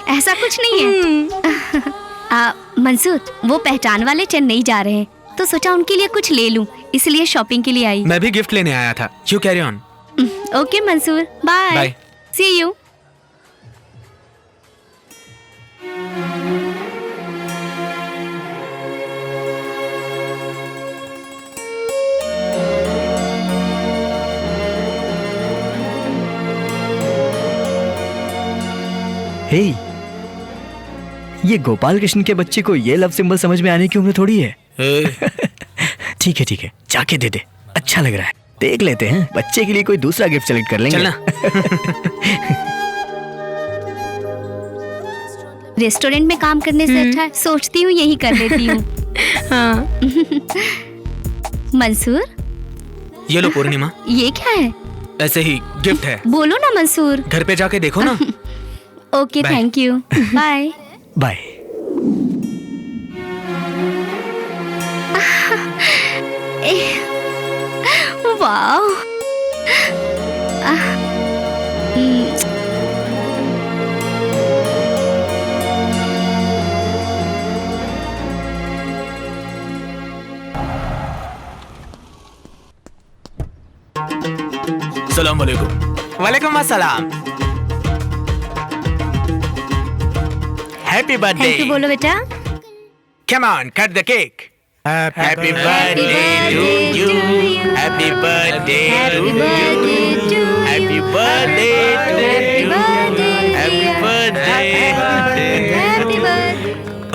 ऐसा कुछ नहीं है। मंसूर, वो पहचान वाले चेन्नई जा रहे हैं, तो सोचा उनके लिए कुछ ले लूं, इसलिए शॉपिंग के लिए आई। मैं भी गिफ्ट लेने आया था। You carry on. Okay Mansoor, bye. Bye. See you. Hey, ये गोपाल कृष्ण के बच्चे को ये लव सिंबल समझ में आने की उम्र थोड़ी है। ठीक है, जाके दे दे, अच्छा लग रहा है। देख लेते हैं, बच्चे के लिए कोई दूसरा गिफ्ट सेलेक्ट कर लेंगे। चलना। रेस्टोरेंट में काम करने से अच्छा है, सोचती हूँ यही कर लेती हूँ। हाँ। मंसूर, ये लो पूर्णिमा। ये क्या है? ऐसे ही गिफ्ट है। बोलो ना मंसूर। घर पे जाके देखो ना। Okay, thank you, bye. Bye. Wow. सलाम वालेकुम। वालेकुम अस्सलाम। Happy birthday. थैंक यू बोलो बेटा। Come on, cut the cake. Happy birthday to you. Happy birthday to you. Happy birthday to you. Happy birthday.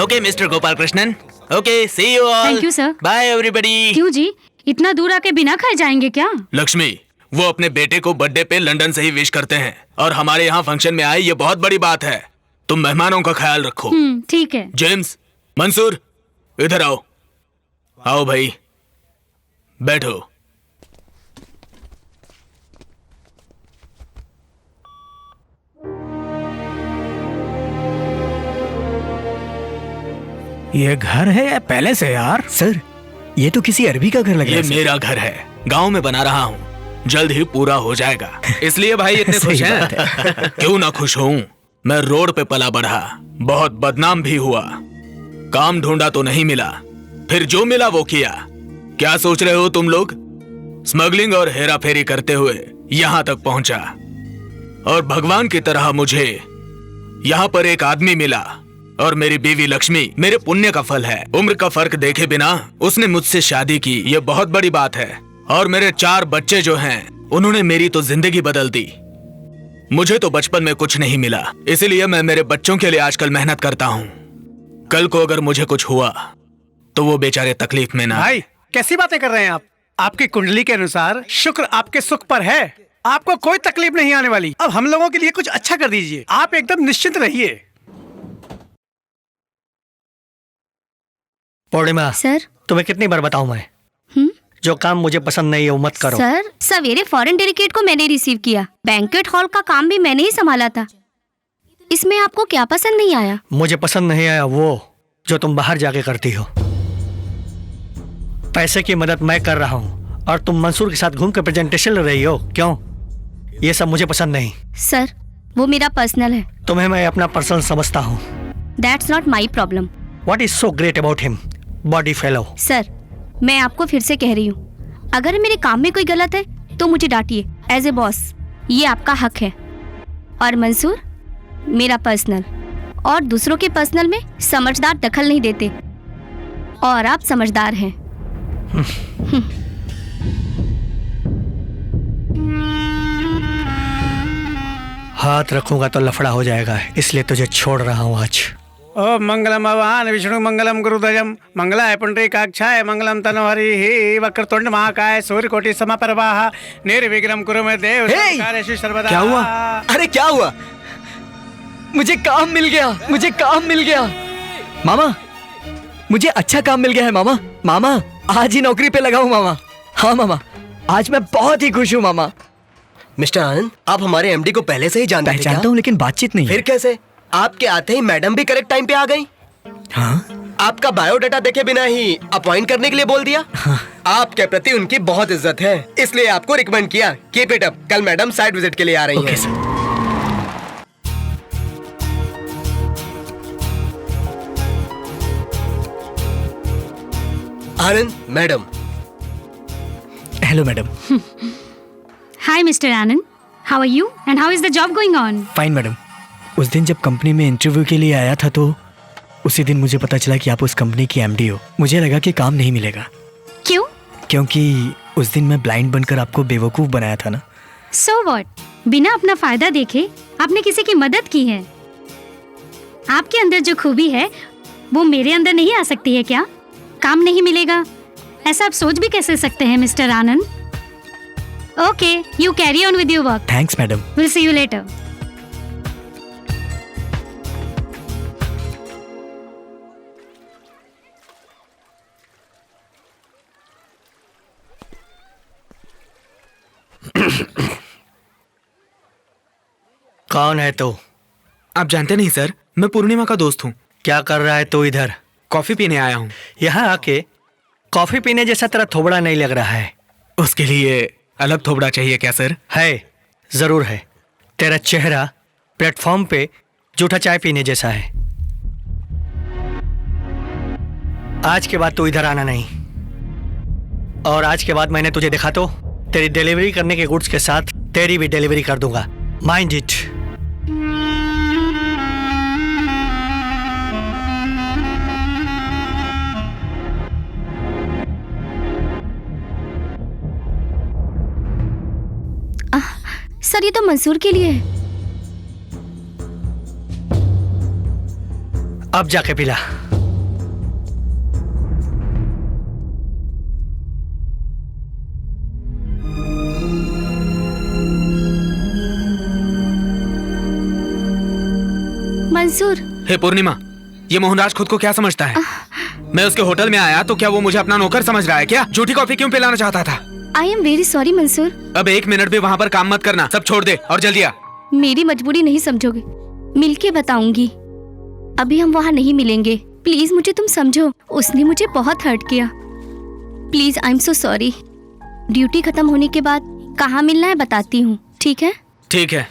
Okay mister Gopal Krishnan. Okay, see you all. Thank you sir. Bye everybody. क्यों जी, इतना दूर आके बिना खाए जाएंगे क्या? लक्ष्मी, वो अपने बेटे को बर्थडे पे लंदन से ही विश करते हैं, और हमारे यहाँ फंक्शन में आए, ये बहुत बड़ी बात है। तुम मेहमानों का ख्याल रखो। ठीक है। जेम्स, मंसूर, इधर आओ। आओ भाई, बैठो। ये घर है या पैलेस है यार? सर, ये तो किसी अरबी का घर लग रहा ये है। मेरा घर है, गांव में बना रहा हूँ, जल्द ही पूरा हो जाएगा, इसलिए भाई इतने खुश सही हैं। बात है। क्यों ना खुश हूँ। मैं रोड पे पला बढ़ा, बहुत बदनाम भी हुआ, काम ढूंढा तो नहीं मिला, फिर जो मिला वो किया। क्या सोच रहे हो तुम लोग? स्मगलिंग और हेरा फेरी करते हुए यहाँ तक पहुंचा और भगवान की तरह मुझे यहाँ पर एक आदमी मिला और मेरी बीवी लक्ष्मी मेरे पुण्य का फल है। उम्र का फर्क देखे बिना उसने मुझसे शादी की, ये बहुत बड़ी बात है। और मेरे 4 बच्चे जो हैं, उन्होंने मेरी तो जिंदगी बदल दी। मुझे तो बचपन में कुछ नहीं मिला, इसीलिए मैं मेरे बच्चों के लिए आजकल मेहनत करता हूँ। कल को अगर मुझे कुछ हुआ तो वो बेचारे तकलीफ में ना। भाई कैसी बातें कर रहे हैं आप? आपकी कुंडली के अनुसार शुक्र आपके सुख पर है, आपको कोई तकलीफ नहीं आने वाली। अब हम लोगों के लिए कुछ अच्छा कर दीजिए, आप एकदम निश्चिंत रहिए। पूर्णिमा सर। तुम्हें कितनी बार बताऊं मैं, जो काम मुझे पसंद नहीं है वो मत करो। सर, सवेरे फॉरेन डेलीगेट को मैंने रिसीव किया, बैंक्वेट हॉल का काम भी मैंने ही संभाला था। इसमें आपको क्या पसंद नहीं आया? मुझे पसंद नहीं आया वो जो तुम बाहर जाके करती हो। पैसे की मदद मैं कर रहा हूँ और तुम मंसूर के साथ घूम कर प्रेजेंटेशन ले रही हो। क्यों? ये सब मुझे पसंद नहीं। सर, वो मेरा पर्सनल है। तुम्हें मैं अपना पर्सनल समझता हूँ। That's not my problem. What is so great about him? Body fellow. Sir, मैं आपको फिर से कह रही हूँ, अगर मेरे काम में कोई गलत है तो मुझे डांटिए एज ए बॉस, ये आपका हक है। और मंसूर मेरा पर्सनल, और दूसरों के पर्सनल में समझदार दखल नहीं देते, और आप समझदार हैं। हाथ रखूंगा तो लफड़ा हो जाएगा, इसलिए तुझे छोड़ रहा हूँ आज। ओम मंगलम भगवान विष्णु मंगलम गुरुध्वजम मंगलाय पुंडरीकाक्षाय मंगलम तनोहरि वक्रतुंड महाकाय सूर्यकोटि समप्रभा निर्विघ्नं कुरु मे देव सर्वकार्येषु सर्वदा। क्या हुआ? अरे क्या हुआ? मुझे काम मिल गया, मुझे काम मिल गया। मामा, मुझे अच्छा काम मिल गया है मामा। मामा, आज ही नौकरी पे लगा हूँ मामा। हाँ मामा, आज मैं बहुत ही खुश हूँ मामा। मिस्टर आनंद, आप हमारे एमडी को पहले से ही जानते थे क्या? पहचानता हूँ लेकिन बातचीत नहीं। फिर कैसे? आपके आते ही मैडम भी करेक्ट टाइम पे आ गई। हाँ? आपका बायोडाटा देखे बिना ही अपॉइंट करने के लिए बोल दिया। हाँ। आपके प्रति उनकी बहुत इज्जत है, इसलिए आपको रिकमेंड किया। Keep it up. कल मैडम साइट विजिट के लिए आ रही हैं। Anand, madam. Hello madam. Hi, Mr. Anand. How are you? And how is the job going on? Fine madam. उस दिन जब कंपनी में इंटरव्यू के लिए आया था तो उसी दिन मुझे पता चला कि आप उस कंपनी की एमडी हो। मुझे लगा कि काम नहीं मिलेगा। क्यों? क्योंकि उस दिन मैं ब्लाइंड बनकर आपको बेवकूफ बनाया था ना। So what? बिना अपना फायदा देखे आपने किसी की मदद की है। आपके अंदर जो खूबी है वो मेरे अंदर नहीं आ सकती है क्या? काम नहीं मिलेगा, ऐसा आप सोच भी कैसे सकते हैं mister Anand? Okay, you carry on with your work. Thanks madam. Will see you later. कौन है तू? आप जानते नहीं सर, मैं पूर्णिमा का दोस्त हूँ। क्या कर रहा है तू इधर? कॉफी पीने आया हूँ। यहाँ आके कॉफी पीने जैसा तेरा थोबड़ा नहीं लग रहा है। उसके लिए अलग थोबड़ा चाहिए क्या सर? है, जरूर है। तेरा चेहरा प्लेटफॉर्म पे जूठा चाय पीने जैसा है। आज के बाद तू इधर आना नहीं, और आज के बाद मैंने तुझे देखा तो तेरी डिलीवरी करने के गुड्स के साथ तेरी भी डिलीवरी कर दूंगा। Mind it. सर, ये तो मंसूर के लिए है। अब जाके पिला। मंसूर। हे पूर्णिमा, ये मोहनराज खुद को क्या समझता है? मैं उसके होटल में आया तो क्या वो मुझे अपना नौकर समझ रहा है क्या? झूठी कॉफी क्यों पिलाना चाहता था? I am very sorry Mansoor. अब 1 मिनट भी वहाँ पर काम मत करना, सब छोड़ दे और जल्दी आ। मेरी मजबूरी नहीं समझोगे, मिलके बताऊंगी। अभी हम वहाँ नहीं मिलेंगे, प्लीज मुझे तुम समझो। उसने मुझे बहुत हर्ट किया। Please, I am so sorry. Duty खत्म होने के बाद कहाँ मिलना है बताती हूँ, ठीक है? ठीक है।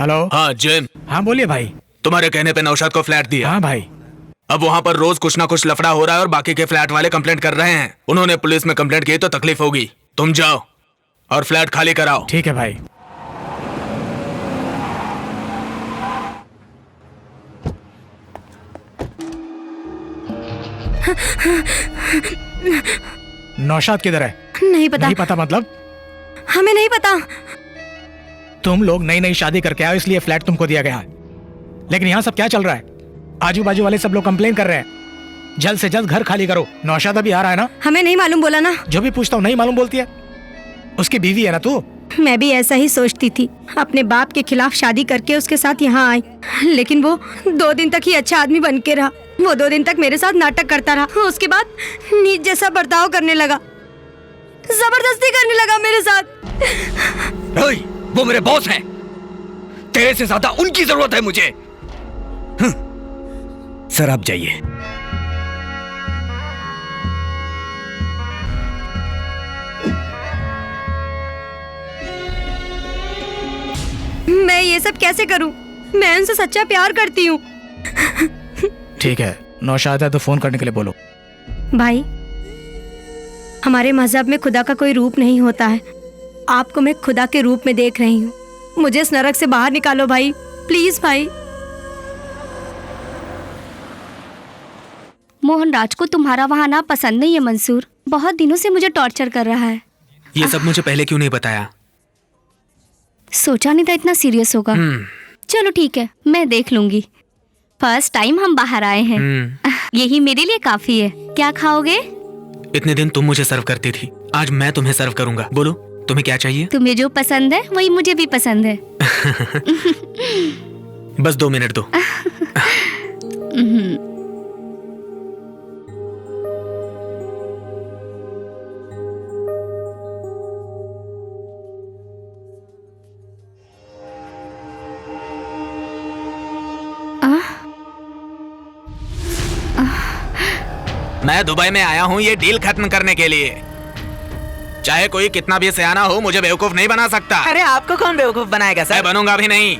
हेलो। हाँ जिम। हाँ बोलिए भाई। तुम्हारे कहने पे नौशाद को फ्लैट दिया। हाँ भाई। अब वहाँ पर रोज कुछ ना कुछ लफड़ा हो रहा है और बाकी के फ्लैट वाले कंप्लेंट कर रहे हैं। उन्होंने पुलिस में कंप्लेंट की तो तकलीफ होगी। तुम जाओ और फ्लैट खाली कराओ। ठीक है भाई। नौशाद किधर है? नहीं पता। नहीं पता मतलब? हमें नहीं पता। तुम लोग नई नई शादी करके आओ इसलिए फ्लैट तुमको दिया गया है, लेकिन यहाँ सब क्या चल रहा है? आजू बाजू वाले सब लोग कंप्लेन कर रहे हैं। जल्द से जल्द घर खाली करो। नौशाद अभी आ रहा है ना? हमें नहीं मालूम बोला ना। जो भी पूछता हूँ नहीं मालूम बोलती है। उसकी बीवी है ना तू? मैं भी ऐसा ही सोचती थी, अपने बाप के खिलाफ शादी करके उसके साथ यहाँ आई, लेकिन वो 2 दिन तक ही अच्छा आदमी बन के रहा। वो 2 दिन तक मेरे साथ नाटक करता रहा, उसके बाद नीच जैसा बर्ताव करने लगा, जबरदस्ती करने लगा मेरे साथ। ओए, वो मेरे बॉस हैं। तेरे से ज्यादा उनकी जरूरत है मुझे। सर आप जाइए। मैं ये सब कैसे करूं? मैं उनसे सच्चा प्यार करती हूँ। ठीक है, नौशाद है तो फोन करने के लिए बोलो। भाई, हमारे मजहब में खुदा का कोई रूप नहीं होता है। आपको मैं खुदा के रूप में देख रही हूँ। मुझे इस नरक से बाहर निकालो भाई, प्लीज भाई। मोहन राज को तुम्हारा वहाँ ना पसंद नहीं है मंसूर। बहुत दिनों से मुझे टॉर्चर कर रहा है। ये सब मुझे पहले क्यों नहीं बताया? सोचा नहीं था इतना सीरियस होगा। चलो ठीक है, मैं देख लूंगी। फर्स्ट टाइम हम बाहर आए हैं, यही मेरे लिए काफी है। क्या खाओगे? इतने दिन तुम मुझे सर्व करती थी, आज मैं तुम्हें सर्व करूंगा। बोलो तुम्हें क्या चाहिए? तुम्हें जो पसंद है वही मुझे भी पसंद है। बस 2 मिनट दो। मैं दुबई में आया हूँ ये डील खत्म करने के लिए। चाहे कोई कितना भी सयाना हो, मुझे बेवकूफ नहीं बना सकता। अरे आपको कौन बेवकूफ बनाएगा सर? मैं बनूंगा भी नहीं।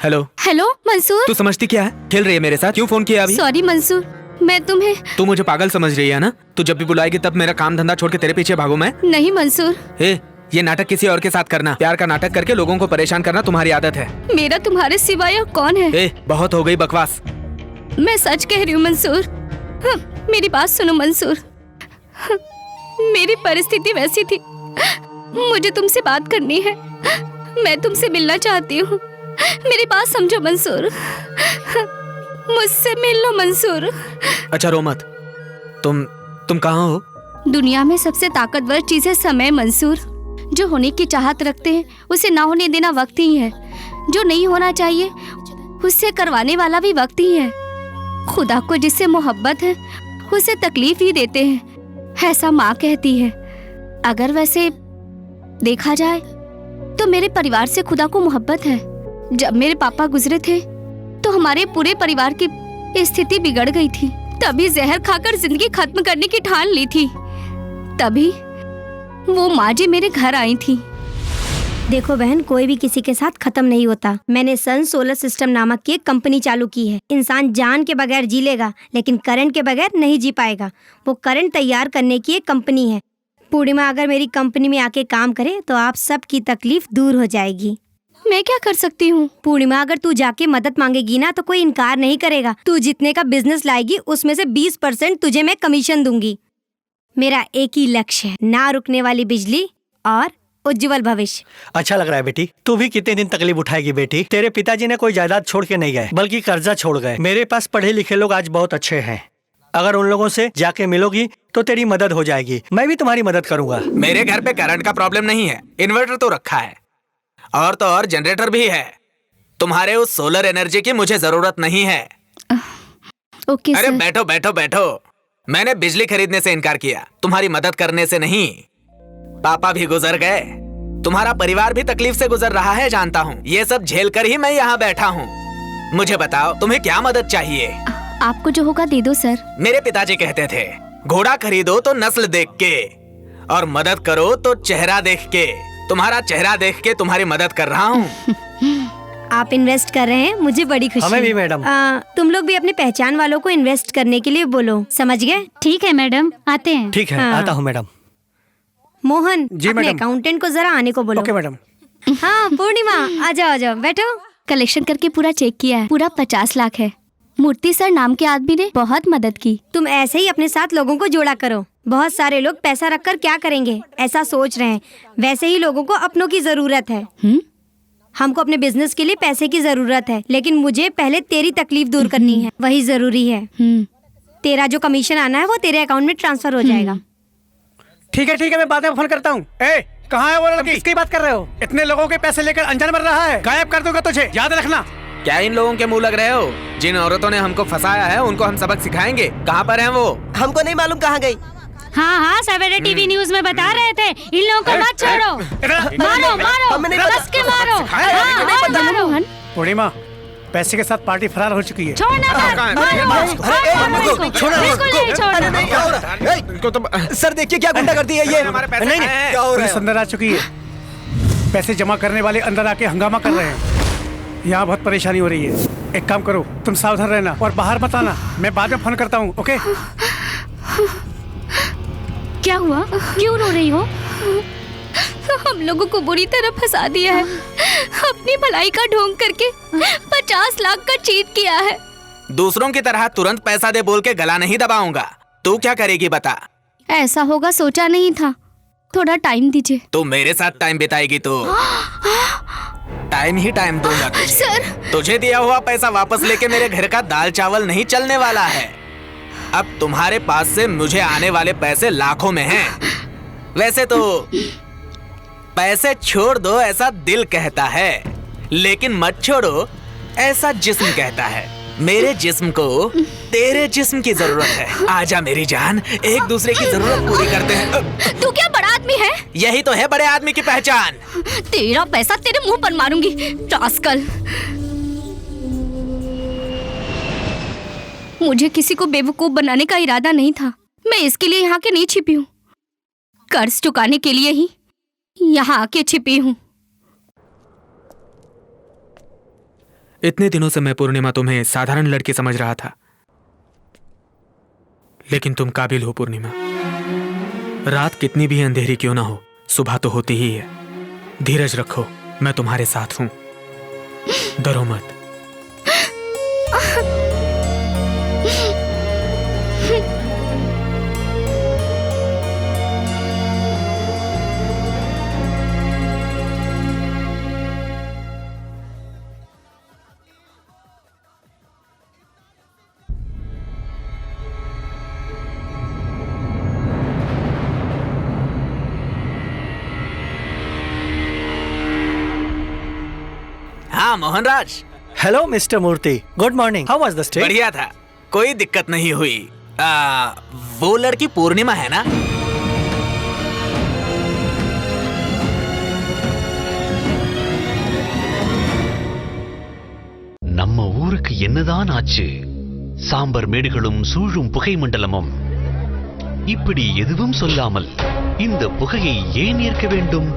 Hello hello Mansoor. तू समझती क्या है? खेल रही है मेरे साथ? क्यों फोन किया अभी? सॉरी मंसूर, मैं तुम्हें। तू मुझे पागल समझ रही है ना? तू जब भी बुलाएगी तब मेरा काम धंधा छोड़ के तेरे पीछे भागू मैं? नहीं मंसूर। ये नाटक किसी और के साथ करना, प्यार का नाटक करके लोगों को परेशान करना तुम्हारी आदत है। मेरा तुम्हारे सिवाय और कौन है? बहुत हो गई बकवास। मैं सच कह रही हूँ मंसूर। मेरी बात सुनो मंसूर। मेरी परिस्थिति वैसी थी। मुझे तुमसे बात करनी है, मैं तुमसे मिलना चाहती हूँ। मेरी बात समझो मंसूर, मुझसे मिल लो मंसूर। अच्छा रो मत। तुम कहाँ हो? दुनिया में सबसे ताकतवर चीज है समय मंसूर। जो होने की चाहत रखते हैं उसे ना होने देना वक्त ही है। जो नहीं होना चाहिए उससे करवाने वाला भी वक्त ही है। खुदा को जिससे मोहब्बत है उसे तकलीफ ही देते हैं, ऐसा माँ कहती है। अगर वैसे देखा जाए तो मेरे परिवार से खुदा को मोहब्बत है। जब मेरे पापा गुजरे थे तो हमारे पूरे परिवार की स्थिति बिगड़ गई थी। तभी जहर खाकर जिंदगी खत्म करने की ठान ली थी। तभी वो माँ जी मेरे घर आई थी। देखो बहन, कोई भी किसी के साथ खत्म नहीं होता। मैंने सन सोलर सिस्टम नामक की एक कंपनी चालू की है। इंसान जान के बगैर जी लेगा लेकिन करंट के बगैर नहीं जी पाएगा। वो करंट तैयार करने की एक कंपनी है। पूर्णिमा अगर मेरी कंपनी में आके काम करे तो आप सब की तकलीफ दूर हो जाएगी। मैं क्या कर सकती हूँ? पूर्णिमा, अगर तू जाके मदद मांगेगी ना तो कोई इनकार नहीं करेगा। तू जितने का बिजनेस लाएगी उसमें से 20% तुझे मैं कमीशन दूंगी। मेरा एक ही लक्ष्य है, ना रुकने वाली बिजली और उज्जवल भविष्य। अच्छा लग रहा है बेटी। तू भी कितने दिन तकलीफ उठाएगी बेटी? तेरे पिताजी ने कोई जायदाद छोड़ के नहीं गए बल्कि कर्जा छोड़ गए। मेरे पास पढ़े लिखे लोग आज बहुत अच्छे हैं। अगर उन लोगों से जाके मिलोगी तो तेरी मदद हो जाएगी। मैं भी तुम्हारी मदद करूंगा। मेरे घर पे करंट का प्रॉब्लम नहीं है, इन्वर्टर तो रखा है और तो और जनरेटर भी है। तुम्हारे उस सोलर एनर्जी की मुझे जरूरत नहीं है। ओके अरे सर। बैठो बैठो बैठो। मैंने बिजली खरीदने से इनकार किया, तुम्हारी मदद करने से नहीं। पापा भी गुजर गए, तुम्हारा परिवार भी तकलीफ से गुजर रहा है, जानता हूँ। ये सब झेल कर ही मैं यहाँ बैठा हूँ। मुझे बताओ तुम्हें क्या मदद चाहिए? आपको जो होगा दे दो सर। मेरे पिताजी कहते थे घोड़ा खरीदो तो नस्ल देख के और मदद करो तो चेहरा देख के। तुम्हारा चेहरा देख के तुम्हारी मदद कर रहा हूँ। आप इन्वेस्ट कर रहे हैं, मुझे बड़ी खुशी हमें भी है। मैडम। तुम लोग भी अपने पहचान वालों को इन्वेस्ट करने के लिए बोलो, समझ गए? ठीक है मैडम, आते हैं। ठीक है, हाँ। आता हूँ मैडम। मोहन, जी अपने मैडम। अकाउंटेंट को जरा आने को बोलो। Okay madam. हाँ पूर्णिमा, आ जाओ बैठो। कलेक्शन करके पूरा चेक किया है, पूरा 50 लाख है। मूर्ति सर नाम के आदमी ने बहुत मदद की। तुम ऐसे ही अपने साथ लोगों को जोड़ा करो। बहुत सारे लोग पैसा रखकर क्या करेंगे ऐसा सोच रहे हैं, वैसे ही लोगों को अपनों की जरूरत है। हमको अपने बिजनेस के लिए पैसे की जरूरत है, लेकिन मुझे पहले तेरी तकलीफ दूर करनी है, वही जरूरी है। तेरा जो कमीशन आना है वो तेरे अकाउंट में ट्रांसफर हो जाएगा। ठीक है, मैं बाद में फोन करता हूँ। ए, कहाँ है वो लड़की? किसकी बात कर रहे हो? इतने लोगों के पैसे लेकर अनजान मर रहा है, गायब कर दूंगा तुझे, याद रखना। क्या इन लोगों के मुंह लग रहे हो? जिन औरतों ने हमको फंसाया है उनको हम सबक सिखाएंगे। कहाँ पर हैं वो? हमको नहीं मालूम कहाँ गई। हाँ, सवेरे टीवी न्यूज में बता रहे थे, इन लोगों को मत छोड़ो। मारो, हमें नहीं कस के मारो। हाँ, मारो। पूर्णिमा, पैसे के साथ पार्टी फरार हो चुकी है। छोड़ना मत, मारो। बिल्कुल नहीं छोड़ना। इनको तो सर देखिए क्या गुंडा करती है ये। हमारे पैसे नहीं, कहाँ हैं? क्या हो रहा पुलिस है? अंदर आ चुकी है। पैसे जमा करने वाले अंदर आके हंगामा कर रहे हैं। यहाँ बहुत परेशानी हो रही है। एक काम करो, तुम सावधान रहना और बाहर मत आना। मैं बाद में फोन करता हूँ, ओके? क्या हुआ? क्यों रो रही हो? हम लोगों को बुरी तरह फंसा दिया है। अपनी भलाई का ढोंग करके 50 लाख का चीट किया है। दूसरों की तरह तुरंत पैसा दे बोल के गला नहीं दबाऊंगा। तू क्या करेगी बता? ऐसा होगा सोचा नहीं था, थोड़ा टाइम दीजिए। तू मेरे साथ टाइम बिताएगी तो टाइम ही टाइम दूंगा तुझे। सर, तुझे दिया हुआ पैसा वापस लेके मेरे घर का दाल चावल नहीं चलने वाला है। अब तुम्हारे पास से मुझे आने वाले पैसे लाखों में हैं। वैसे तो पैसे छोड़ दो ऐसा दिल कहता है, लेकिन मत छोड़ो ऐसा जिस्म कहता है। मेरे जिस्म को तेरे जिस्म की जरूरत है। आजा मेरी जान, एक दूसरे की जरूरत पूरी करते हैं। तू क्या बड़ा आदमी है? यही तो है बड़े आदमी की पहचान। तेरा पैसा तेरे मुंह पर मारूंगी, रास्कल। मुझे किसी को बेवकूफ बनाने का इरादा नहीं था। मैं इसके लिए यहाँ के नहीं छिपी हूँ, कर्ज चुकाने के लिए ही यहाँ आके छिपी हूँ। इतने दिनों से मैं पूर्णिमा तुम्हें साधारण लड़की समझ रहा था, लेकिन तुम काबिल हो पूर्णिमा। रात कितनी भी अंधेरी क्यों ना हो, सुबह तो होती ही है। धीरज रखो, मैं तुम्हारे साथ हूं, डरो मत। Mohanraj. Hello mister Murthy, good morning. How was the stay? बढ़िया था, कोई दिक्कत नहीं हुई। वो लड़की पूर्णिमा है ना? நம்ம ஊருக்கு என்னதான் ஆச்சு? சாம்பர் மேடுகளும் சூழும் புகை மண்டலமும். இப்படி எதுவும் சொல்லாமல் இந்த புகையை ஏன் ஏற்க வேண்டும்?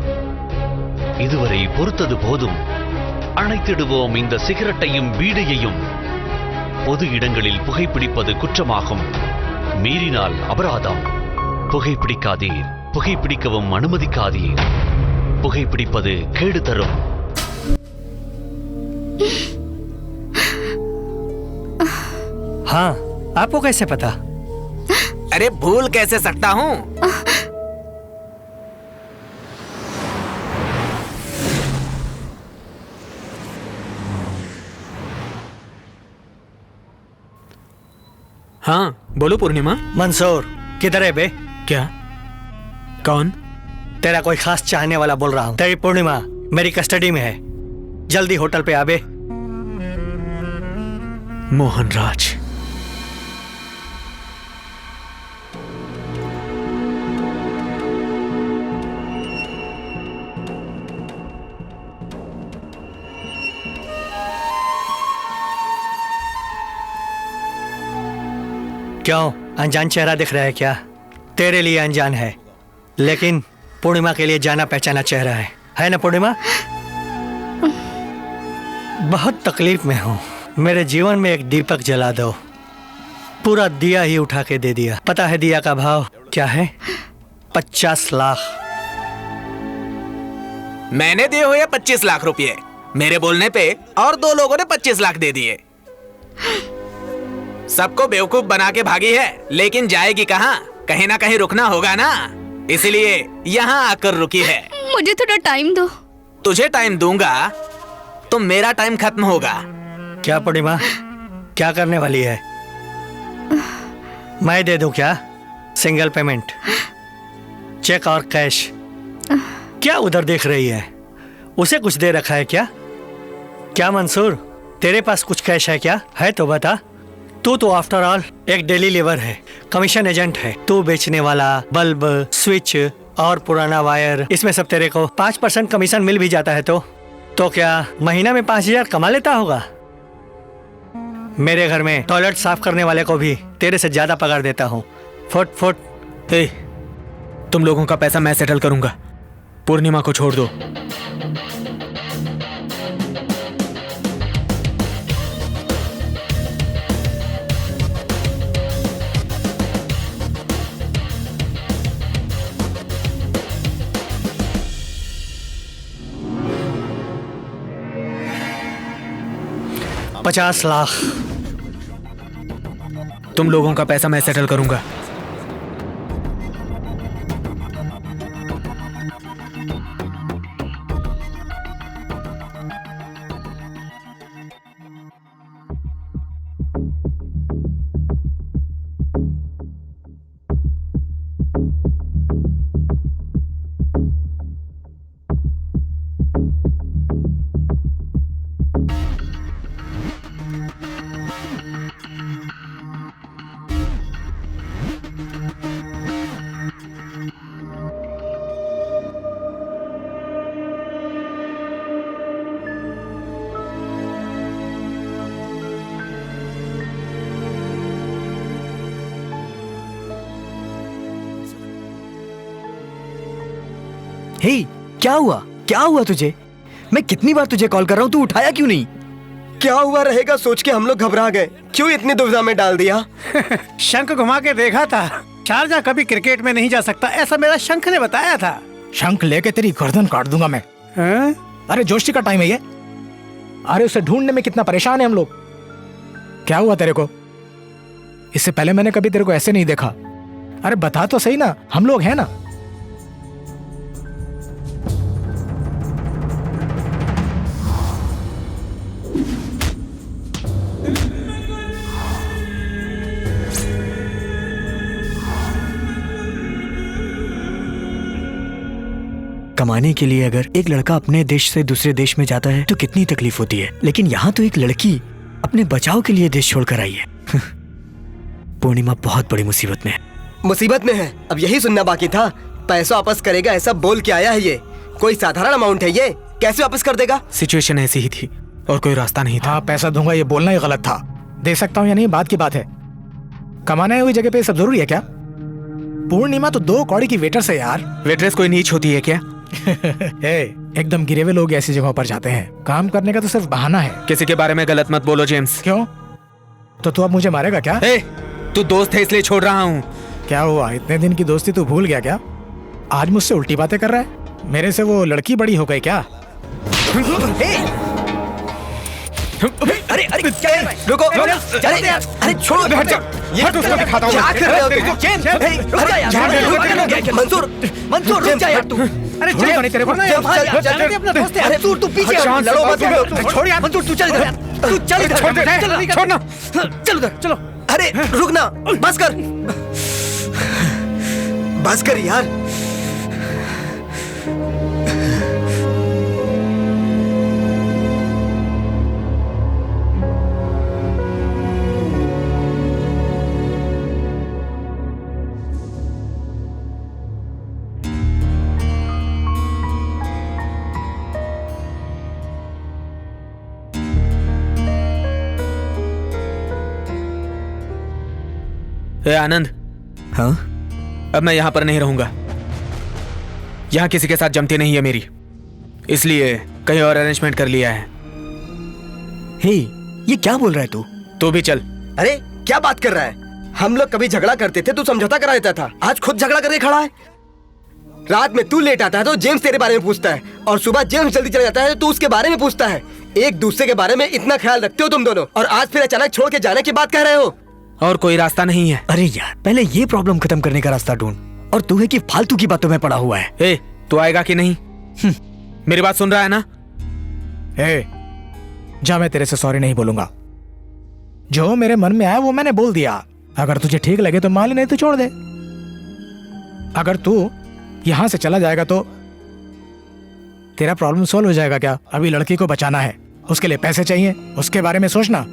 இதுவரை பொறுத்தது போதும். அணைத்திடுவோம் இந்த சிகரெட்டையும் பீடியையும். பொது இடங்களில் புகைப்பிடிப்பது குற்றமாகும். மீறினால் அபராதம். புகைப்பிடிக்காதீர், புகைப்பிடிக்கவும் அனுமதிக்காதீர். புகைப்பிடிப்பது கேடு தரும். हाँ, आपको कैसे पता? अरे भूल कैसे सकता हूँ? हाँ बोलो पूर्णिमा। मंसूर किधर है बे? क्या? कौन? तेरा कोई खास चाहने वाला बोल रहा हूँ। तेरी पूर्णिमा मेरी कस्टडी में है, जल्दी होटल पे आ बे। मोहनराज, क्यों अनजान चेहरा दिख रहा है क्या? तेरे लिए अनजान है, लेकिन पूर्णिमा के लिए जाना पहचाना चेहरा है ना पूर्णिमा? बहुत तकलीफ में हूँ, मेरे जीवन में एक दीपक जला दो। पूरा दिया ही उठा के दे दिया। पता है दिया का भाव क्या है? 50 लाख। मैंने दिए हुए 25 लाख रुपए। मेरे बोलने पे और 2 लोगों ने 25 लाख दे दिए। सबको बेवकूफ बना के भागी है, लेकिन जाएगी कहाँ? कहीं ना कहीं रुकना होगा ना, इसलिए यहाँ आकर रुकी है। मुझे थोड़ा टाइम दो। तुझे टाइम दूंगा तो मेरा टाइम खत्म होगा। क्या पूर्णिमा, क्या करने वाली है? मैं दे दूं क्या? सिंगल पेमेंट, चेक और कैश? क्या उधर देख रही है? उसे कुछ दे रखा है क्या? क्या मंसूर, तेरे पास कुछ कैश है क्या? है तो बता। तू तो आफ्टर ऑल एक डेली लेबर है, कमीशन एजेंट है। तू बेचने वाला बल्ब, स्विच और पुराना वायर, इसमें सब तेरे को 5% कमीशन मिल भी जाता है तो क्या महीना में 5,000 कमा लेता होगा? मेरे घर में टॉयलेट साफ करने वाले को भी तेरे से ज्यादा पगार देता हूँ। Foot foot. तुम लोगों का पैसा मैं सेटल करूंगा, पूर्णिमा को छोड़ दो। $50 लाख। तुम लोगों का पैसा मैं सेटल करूंगा। हे, क्या हुआ? क्या हुआ तुझे? मैं कितनी बार तुझे कॉल कर रहा हूँ, तू उठाया क्यों नहीं? क्या हुआ रहेगा सोच के हम लोग घबरा गए। क्यों इतनी दुविधा में डाल दिया? शंख घुमा के देखा था। शारजा कभी क्रिकेट में नहीं जा सकता, ऐसा मेरा शंख ने बताया था। शंख लेके तेरी गर्दन काट दूंगा मैं। अरे जोशी का टाइम है ये। अरे उसे ढूंढने में कितना परेशान है हम लोग। क्या हुआ तेरे को? इससे पहले मैंने कभी तेरे को ऐसे नहीं देखा। अरे बता तो सही ना, हम लोग हैं ना। कमाने के लिए अगर एक लड़का अपने देश से दूसरे देश में जाता है तो कितनी तकलीफ होती है, लेकिन यहाँ तो एक लड़की अपने बचाव के लिए देश छोड़कर आई है। पूर्णिमा बहुत बड़ी मुसीबत में है। मुसीबत में है? अब यही सुनना बाकी था। पैसा वापस करेगा ऐसा बोल के आया है ये। कोई साधारण अमाउंट है ये? कैसे वापस कर देगा? सिचुएशन ऐसी ही थी और कोई रास्ता नहीं था। हाँ, पैसा दूंगा ये बोलना ही गलत था। दे सकता हूँ या नहीं बात की बात है। कमाने हुई जगह पे सब जरूरी है क्या? पूर्णिमा तो 2 कौड़ी की वेटर से यार। वेटरेस कोई नीच होती है क्या? एकदम गिरे हुए लोग ऐसी जगहों पर जाते हैं। काम करने का तो सिर्फ बहाना है। किसी के बारे में गलत मत बोलो जेम्स। क्यों? तो तू अब मुझे मारेगा क्या? तू दोस्त है इसलिए छोड़ रहा हूँ। क्या हुआ, इतने दिन की दोस्ती तू भूल गया क्या? आज मुझसे उल्टी बातें कर रहा है? मेरे से वो लड़की बड़ी हो गई क्या? अरे अरे क्या है? रुको, अरे छोड़ो, हट जाओ। ये उसको दिखाता हूँ। क्या कर रहे हो तुम? मंसूर रुक जा यार तू। अरे चल नहीं तेरे को ना चल अपना दोस्त है। अरे तू पीछे लड़ो मत। छोड़ यार मंसूर, तू चल इधर। तू चल इधर। छोड़ना। चल उधर चलो। अरे रुक ना, बस कर। बस कर यार। आनंद। हाँ? अब मैं यहाँ पर नहीं रहूंगा। यहाँ किसी के साथ जमती नहीं है मेरी, इसलिए कहीं और अरेंजमेंट कर लिया है। हे, ये क्या बोल रहा है तू? तू भी चल। अरे क्या बात कर रहा है? हम लोग कभी झगड़ा करते थे, तू समझौता करा देता था। आज खुद झगड़ा करके खड़ा है। रात में तू लेट आता है तो जेम्स तेरे बारे में पूछता है, और सुबह जेम्स जल्दी चला जाता है तो तू उसके बारे में पूछता है। एक दूसरे के बारे में इतना ख्याल रखते हो तुम दोनों, और आज फिर अचानक छोड़ के जाने की बात कह रहे हो। और कोई रास्ता नहीं है। अरे यार, पहले ये प्रॉब्लम खत्म करने का रास्ता ढूंढ, और तू है कि फालतू की बातों में पड़ा हुआ है। तू आएगा कि नहीं? मेरी बात सुन रहा है ना? जा, मैं तेरे से सॉरी नहीं बोलूंगा। जो मेरे मन में आया वो मैंने बोल दिया। अगर तुझे ठीक लगे तो मान ले, नहीं तो छोड़ दे। अगर तू यहां से चला जाएगा तो तेरा प्रॉब्लम सॉल्व हो जाएगा क्या? अभी लड़की को बचाना है, उसके लिए पैसे चाहिए, उसके बारे में सोचना।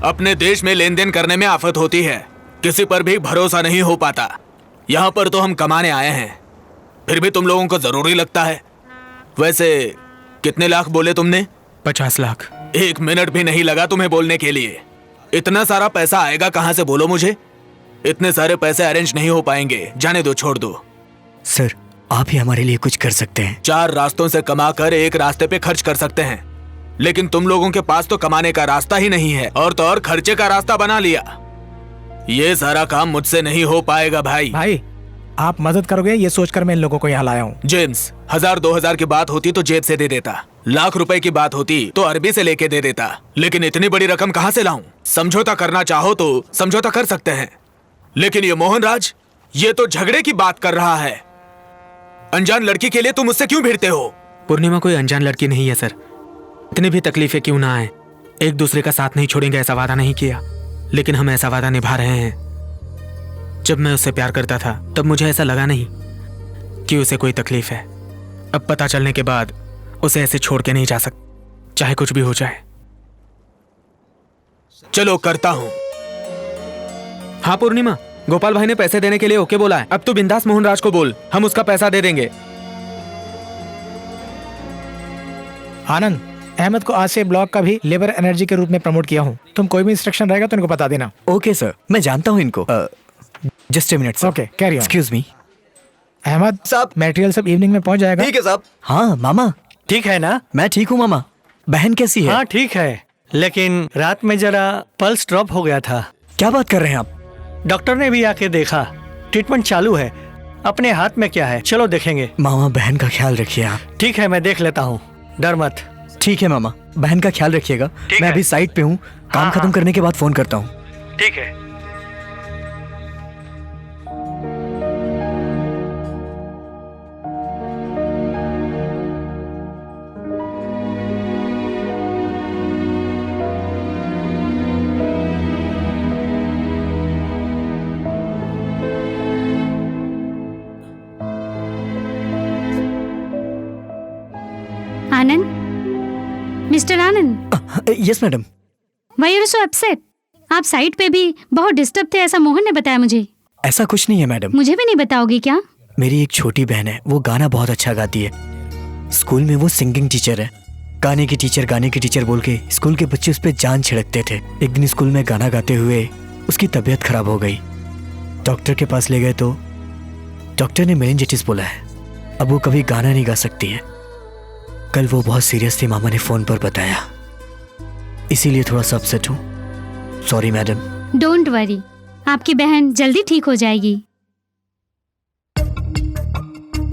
अपने देश में लेन देन करने में आफत होती है, किसी पर भी भरोसा नहीं हो पाता। यहाँ पर तो हम कमाने आए हैं, फिर भी तुम लोगों को जरूरी लगता है। वैसे कितने लाख बोले तुमने? 50 लाख। 1 मिनट भी नहीं लगा तुम्हें बोलने के लिए। इतना सारा पैसा आएगा कहाँ से, बोलो मुझे? इतने सारे पैसे अरेंज नहीं हो पाएंगे। जाने दो, छोड़ दो। सर, आप ही हमारे लिए कुछ कर सकते हैं। 4 रास्तों से कमाकर एक रास्ते पे खर्च कर सकते हैं, लेकिन तुम लोगों के पास तो कमाने का रास्ता ही नहीं है, और तो और खर्चे का रास्ता बना लिया। ये सारा काम मुझसे नहीं हो पाएगा भाई। आप मदद करोगे ये सोचकर मैं इन लोगों को यहाँ लाया हूँ। जेम्स, 1000-2000 की बात होती तो जेब से दे देता, लाख रुपए की बात होती तो अरबी से लेके दे देता, लेकिन इतनी बड़ी रकम कहाँ से लाऊं? समझौता करना चाहो तो समझौता कर सकते हैं, लेकिन ये मोहनराज, ये तो झगड़े की बात कर रहा है। अनजान लड़की के लिए तुम मुझसे क्यों भिड़ते हो? पूर्णिमा कोई अनजान लड़की नहीं है सर। इतनी भी तकलीफें क्यों ना आए, एक दूसरे का साथ नहीं छोड़ेंगे ऐसा वादा नहीं किया, लेकिन हम ऐसा वादा निभा रहे हैं। जब मैं उससे प्यार करता था तब मुझे ऐसा लगा नहीं कि उसे कोई तकलीफ है। अब पता चलने के बाद उसे ऐसे छोड़ के नहीं जा सकता, चाहे कुछ भी हो जाए। चलो करता हूं। हाँ पूर्णिमा, गोपाल भाई ने पैसे देने के लिए ओके बोला है। अब तो बिंदास मोहनराज को बोल, हम उसका पैसा दे देंगे। आनंद, अहमद को आज से ब्लॉक का भी लेबर एनर्जी के रूप में प्रमोट किया हूँ। तुम कोई भी इंस्ट्रक्शन रहेगा तो इनको बता देना। ओके सर, मैं जानता हूँ इनको। Just a minute. Okay, carry on. Excuse me. Ahmad साहब, मटेरियल सब इवनिंग में पहुंच जाएगा। ठीक है साहब। हाँ मामा, ठीक है ना? मैं ठीक हूँ मामा। बहन कैसी है? हाँ ठीक है, लेकिन रात में जरा पल्स ड्रॉप हो गया था। क्या बात कर रहे हैं आप? डॉक्टर ने भी आके देखा, ट्रीटमेंट चालू है। अपने हाथ में क्या है, चलो देखेंगे। मामा, बहन का ख्याल रखिए आप। ठीक है, मैं देख लेता हूँ, डर मत। ठीक है मामा, बहन का ख्याल रखिएगा। मैं अभी साइट पे हूँ, काम खत्म करने के बाद फोन करता हूँ। ठीक है। Anand, mister Anand. Yes madam. Why are you so upset? आप साइट पे भी बहुत डिस्टर्ब थे, ऐसा मोहन ने बताया मुझे। ऐसा कुछ नहीं है मैडम। मुझे भी नहीं बताओगे क्या? मेरी एक छोटी बहन है, वो गाना बहुत अच्छा गाती है। स्कूल में वो सिंगिंग टीचर है। गाने की टीचर बोल के स्कूल के बच्चे उस पर जान छिड़कते थे। एक दिन स्कूल में गाना गाते हुए उसकी तबीयत खराब हो गई। डॉक्टर के पास ले गए तो डॉक्टर ने मेनिंजाइटिस बोला है। अब वो कभी गाना नहीं गा सकती है। कल वो बहुत सीरियस थी, मामा ने फोन पर बताया, इसीलिए थोड़ा सा अपसेट हूँ। Sorry madam. डोंट वरी, आपकी बहन जल्दी ठीक हो जाएगी।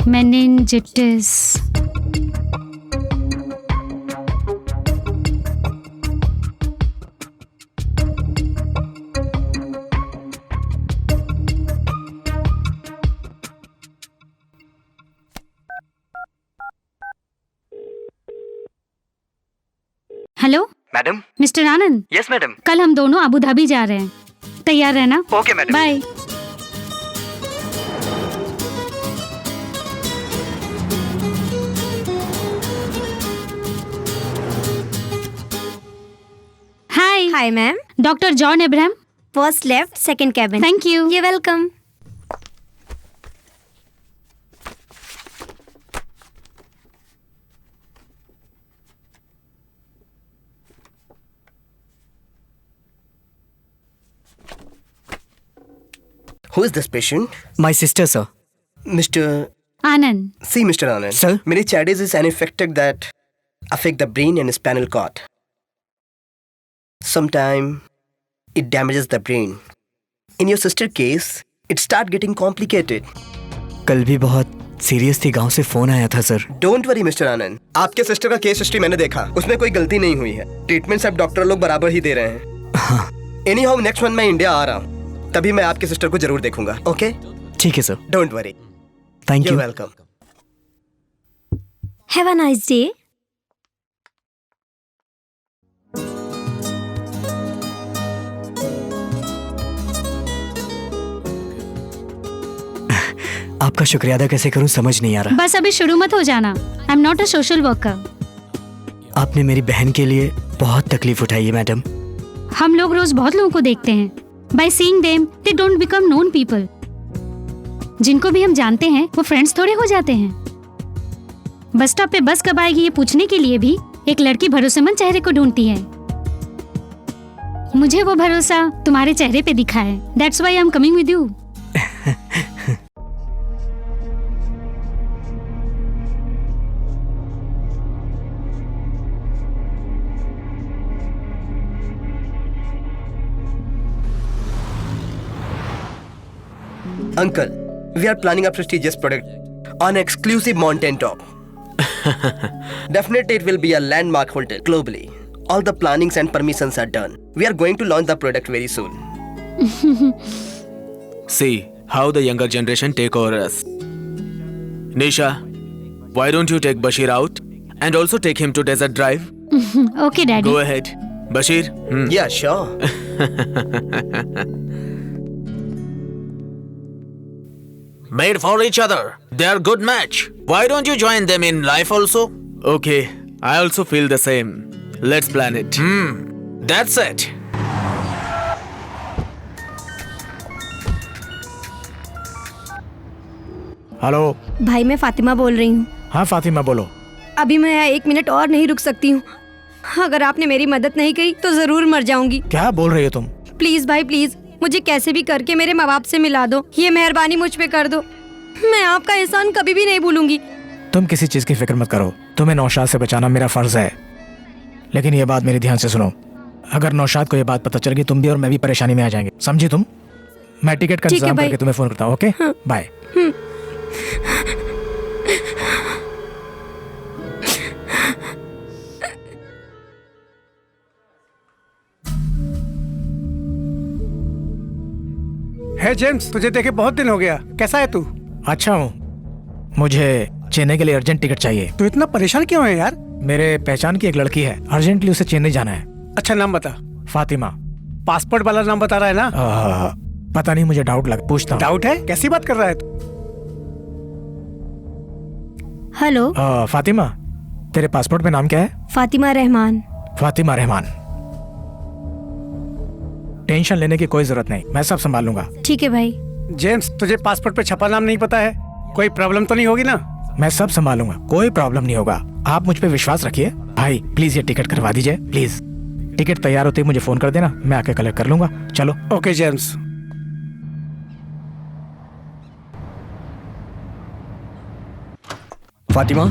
Meningitis. Hello madam. Mister Anand. Yes madam. कल हम दोनों अबू धाबी जा रहे हैं, तैयार रहना। Okay madam. Bye. Hi. Hi ma'am. Doctor John Abraham, first left, second cabin. Thank you. ये welcome. Who is this patient? My sister, sir. Mr. Anand. See, Mr. Anand. Sir? Meningitis is an infection that affect the brain and spinal cord. Sometimes it damages the brain. In your sister case, it start getting complicated. कल भी बहुत serious थी, गांव से phone आया था sir. Don't worry, Mr. Anand. आपके sister का केस हिस्ट्री मैंने देखा, उसमें कोई गलती नहीं हुई है। ट्रीटमेंट सब डॉक्टर लोग बराबर ही दे रहे हैं। हाँ। Anyhow, next month मैं इंडिया आ रहा हूँ, तभी मैं आपके सिस्टर को जरूर देखूंगा। ओके? ठीक है sir. Don't worry. Thank you. You're welcome. Have a nice day. आपका शुक्रिया अदा कैसे करूं समझ नहीं आ रहा। बस अभी शुरू मत हो जाना। I am not a social worker. आपने मेरी बहन के लिए बहुत तकलीफ उठाई है मैडम। हम लोग रोज बहुत लोगों को देखते हैं। By seeing them they don't become known people. जिनको भी हम जानते हैं वो फ्रेंड्स थोड़े हो जाते हैं। बस स्टॉप पे बस कब आएगी ये पूछने के लिए भी एक लड़की भरोसेमंद चेहरे को ढूंढती है। मुझे वो भरोसा तुम्हारे चेहरे पे दिखा है। That's why I am coming with you. Uncle, we are planning a prestigious product on exclusive mountain top. Definitely it will be a landmark hotel globally. All the plannings and permissions are done. We are going to launch the product very soon. See how the younger generation take over us. Nisha, why don't you take Bashir out and also take him to desert drive? Okay, Daddy. Go ahead. Bashir? Yeah, sure. Made for each other. They are good match. Why don't you join them in life also? Okay, I also feel the same. Let's plan it. That's it. Hello भाई मैं फातिमा बोल रही हूँ। हाँ फातिमा बोलो। अभी मैं यहाँ 1 मिनट और नहीं रुक सकती हूँ। अगर आपने मेरी मदद नहीं की तो जरूर मर जाऊंगी। क्या बोल रही हो तुम? प्लीज भाई प्लीज, मुझे कैसे भी करके मेरे माँ बाप से मिला दो। ये मेहरबानी मुझ पे कर दो। मैं आपका एहसान कभी भी नहीं भूलूंगी। तुम किसी चीज की फिक्र मत करो। तुम्हें नौशाद से बचाना मेरा फर्ज है। लेकिन ये बात मेरी ध्यान से सुनो, अगर नौशाद को ये बात पता चल गई तुम भी और मैं भी परेशानी में आ जाएंगे, समझी तुम? मैं टिकट का इंतजाम करके तुम्हें फोन करता हूँ। Okay bye. है जेम्स, तुझे देखे बहुत दिन हो गया। कैसा है तू? अच्छा हूँ। मुझे चेन्नई के लिए अर्जेंट टिकट चाहिए। तू इतना परेशान क्यों है यार? मेरे पहचान की एक लड़की है, अर्जेंटली उसे चेन्नई जाना है। अच्छा नाम बता। फातिमा। पासपोर्ट वाला नाम बता रहा है ना? पता नहीं, मुझे डाउट लग, पूछता हूँ। डाउट है? कैसी बात कर रहा है तू? हेलो फातिमा, तेरे पासपोर्ट में नाम क्या है? फातिमा रहमान। फातिमा रहमान। टेंशन लेने की कोई जरूरत नहीं, मैं सब संभाल लूंगा। ठीक है भाई। जेम्स, तुझे पासपोर्ट पे छपा नाम नहीं पता है? कोई प्रॉब्लम तो नहीं होगी ना? मैं सब संभालूंगा, कोई प्रॉब्लम नहीं होगा। आप मुझ पे विश्वास रखिए। भाई प्लीज ये टिकट करवा दीजिए प्लीज। टिकट तैयार होते ही मुझे फोन कर देना, मैं आके कलेक्ट कर लूंगा। चलो। Okay James. Fatima,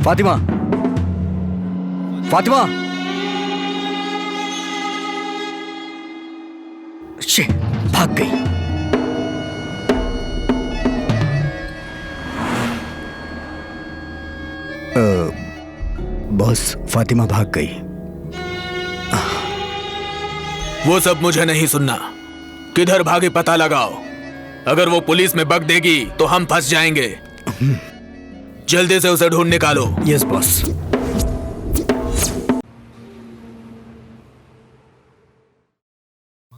Fatima, Fatima. Shit, भाग गई। बॉस, फातिमा भाग गई। वो सब मुझे नहीं सुनना। किधर भागे पता लगाओ। अगर वो पुलिस में बग देगी तो हम फंस जाएंगे। जल्दी से उसे ढूंढ निकालो। Yes boss.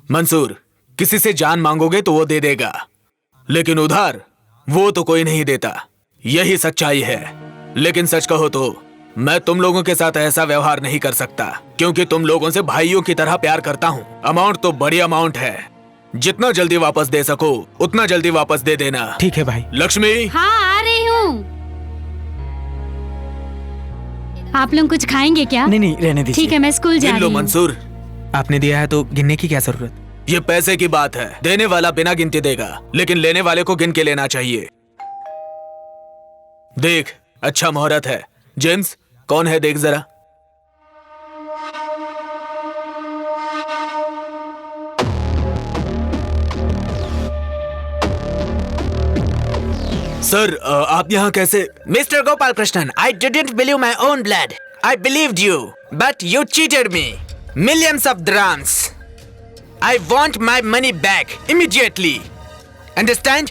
मंसूर, किसी से जान मांगोगे तो वो दे देगा, लेकिन उधार वो तो कोई नहीं देता। यही सच्चाई है। लेकिन सच कहो तो मैं तुम लोगों के साथ ऐसा व्यवहार नहीं कर सकता, क्योंकि तुम लोगों से भाइयों की तरह प्यार करता हूँ। अमाउंट तो बड़ी अमाउंट है, जितना जल्दी वापस दे सको उतना जल्दी वापस दे देना। ठीक है भाई। लक्ष्मी। हाँ, आ रही हूँ। आप लोग कुछ खाएंगे क्या? नहीं, रहने दीजिए। ठीक है, मैं स्कूल जा गिन रही लो हूँ। मंसूर। आपने दिया है तो गिनने की क्या जरूरत? ये पैसे की बात है। देने वाला बिना गिनती देगा, लेकिन लेने वाले को गिन के लेना चाहिए। देख, अच्छा मुहूर्त है। जेम्स, कौन है देख जरा। सर, आप यहाँ कैसे? Mister Gopal Krishnan, I didn't believe my own blood. I believed you, but you cheated me. Millions of dirhams. I want my money back immediately. Understand?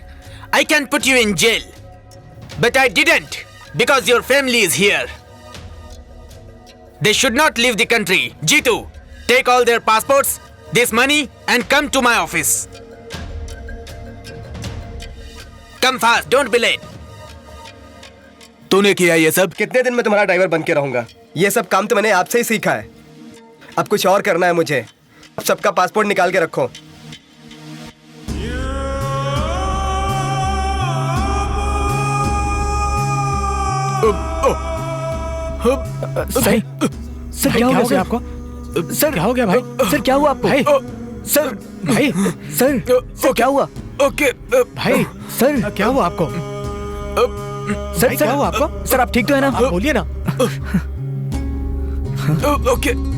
I can put you in jail. But I didn't, because your family is here. They should not leave the country. Jitu, take all their passports, this money, and come to my office. Come fast, don't be late. तूने किया ये सब? कितने दिन में तुम्हारा driver बन के रहूंगा? ये सब काम तो मैंने आपसे ही सीखा है। अब कुछ और करना है मुझे। अब सबका पासपोर्ट निकाल के रखो। सही। सर क्या हो गया आपको? सर क्या हो गया भाई? सर क्या हुआ आपको? भाई, सर, भाई, सर क्या हुआ? ओके भाई, सर क्या हुआ आपको? सर क्या हुआ आपको? सर आप ठीक तो है ना? बोलिए ना। ओके।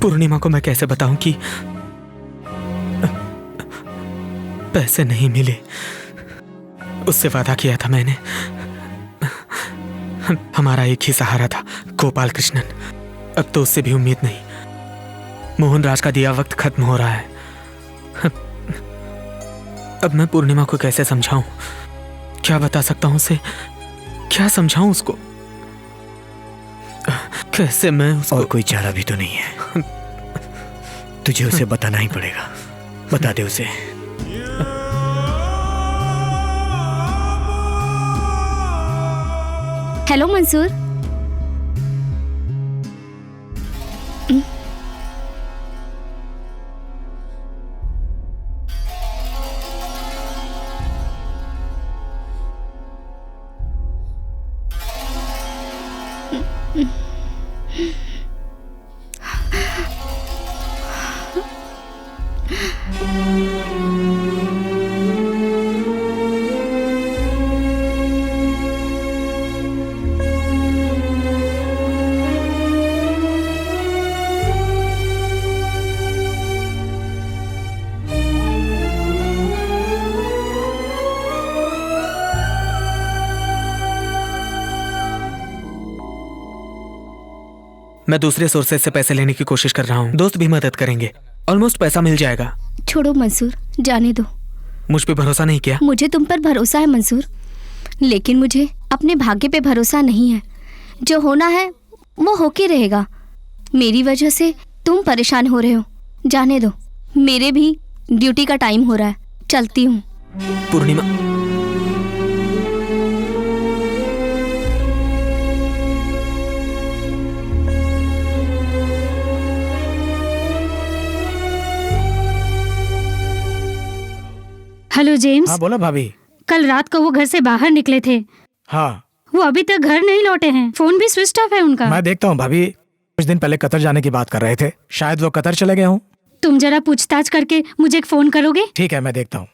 पूर्णिमा को मैं कैसे बताऊं कि पैसे नहीं मिले? उससे वादा किया था मैंने। हमारा एक ही सहारा था, गोपाल कृष्णन। अब तो उससे भी उम्मीद नहीं। मोहन राज का दिया वक्त खत्म हो रहा है। अब मैं पूर्णिमा को कैसे समझाऊं? क्या बता सकता हूं उसे? क्या समझाऊं उसको? कैसे मैं उसको... और कोई चारा भी तो नहीं है। तुझे उसे बताना ही पड़ेगा। बता दे उसे। हेलो मंसूर। मैं दूसरे सोर्सेज से पैसे लेने की कोशिश कर रहा हूँ, दोस्त भी मदद करेंगे, ऑलमोस्ट पैसा मिल जाएगा। छोड़ो मंसूर, जाने दो। मुझ पे भरोसा नहीं किया? मुझे तुम पर भरोसा है मंसूर, लेकिन मुझे अपने भाग्य पे भरोसा नहीं है। जो होना है वो होके रहेगा। मेरी वजह से तुम परेशान हो रहे हो, जाने दो। मेरे भी ड्यूटी का टाइम हो रहा है, चलती हूँ। पूर्णिमा, हेलो जेम्स। हाँ बोला भाभी। कल रात को वो घर से बाहर निकले थे, हाँ वो अभी तक घर नहीं लौटे हैं। फोन भी स्विच ऑफ है उनका। मैं देखता हूँ भाभी, कुछ दिन पहले कतर जाने की बात कर रहे थे, शायद वो कतर चले गए हों। तुम जरा पूछताछ करके मुझे एक फोन करोगे? ठीक है, मैं देखता हूँ।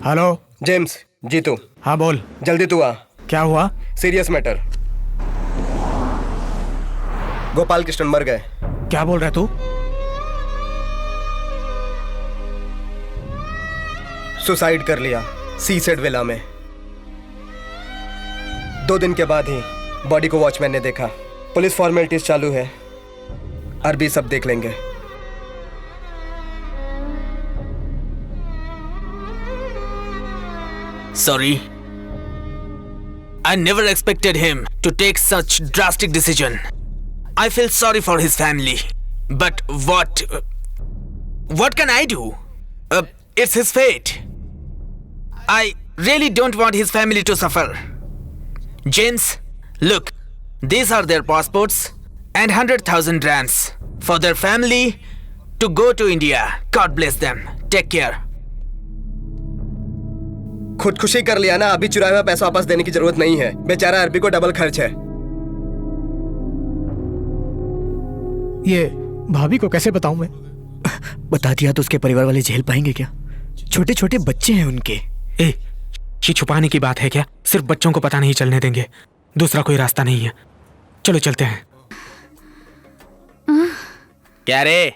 Hello James, Jeetu. हाँ बोल। जल्दी तू आ। क्या हुआ? Serious matter. गोपाल कृष्णन मर गए। क्या बोल रहा तू? सुसाइड कर लिया सीसेड विला में। 2 दिन के बाद ही बॉडी को वॉचमैन ने देखा। पुलिस फॉर्मेलिटीज चालू है, अरबी सब देख लेंगे। Sorry. I never expected him to take such drastic decision. I feel sorry for his family. But what can I do? It's his fate. I really don't want his family to suffer. James, look, these are their passports and 100,000 rands for their family to go to India. God bless them. Take care. खुदकुशी कर लिया ना, अभी चुराया हुआ पैसा वापस देने की जरूरत नहीं है। बेचारा अरबी को डबल खर्च है। ये भाभी को कैसे बताऊं मैं? बता दिया तो उसके परिवार वाले झेल पाएंगे क्या? छोटे छोटे बच्चे हैं उनके। ये छुपाने की बात है क्या? सिर्फ बच्चों को पता नहीं चलने देंगे, दूसरा कोई रास्ता नहीं है। चलो चलते हैं। क्या रे,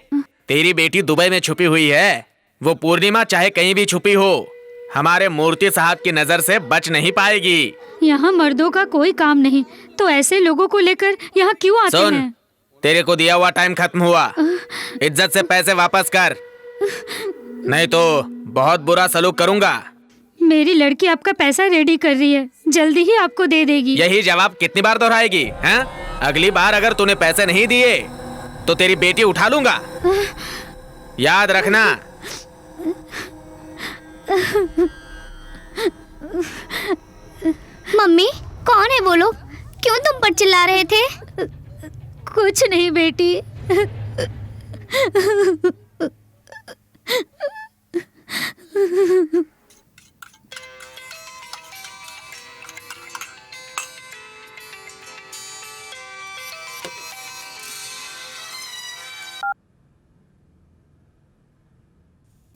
तेरी बेटी दुबई में छुपी हुई है? वो पूर्णिमा चाहे कहीं भी छुपी हो, हमारे मूर्ति साहब की नजर से बच नहीं पाएगी। यहाँ मर्दों का कोई काम नहीं, तो ऐसे लोगों को लेकर यहाँ क्यों आते सुन, हैं? तेरे को दिया हुआ टाइम खत्म हुआ। इज्जत से पैसे वापस कर, नहीं तो बहुत बुरा सलूक करूंगा। मेरी लड़की आपका पैसा रेडी कर रही है, जल्दी ही आपको दे देगी। यही जवाब कितनी बार दोहराएगी हैं? अगली बार अगर तूने पैसे नहीं दिए तो तेरी बेटी उठा लूंगा, याद रखना। मम्मी, कौन है वो लोग? क्यों तुम पर चिल्ला रहे थे? कुछ नहीं बेटी।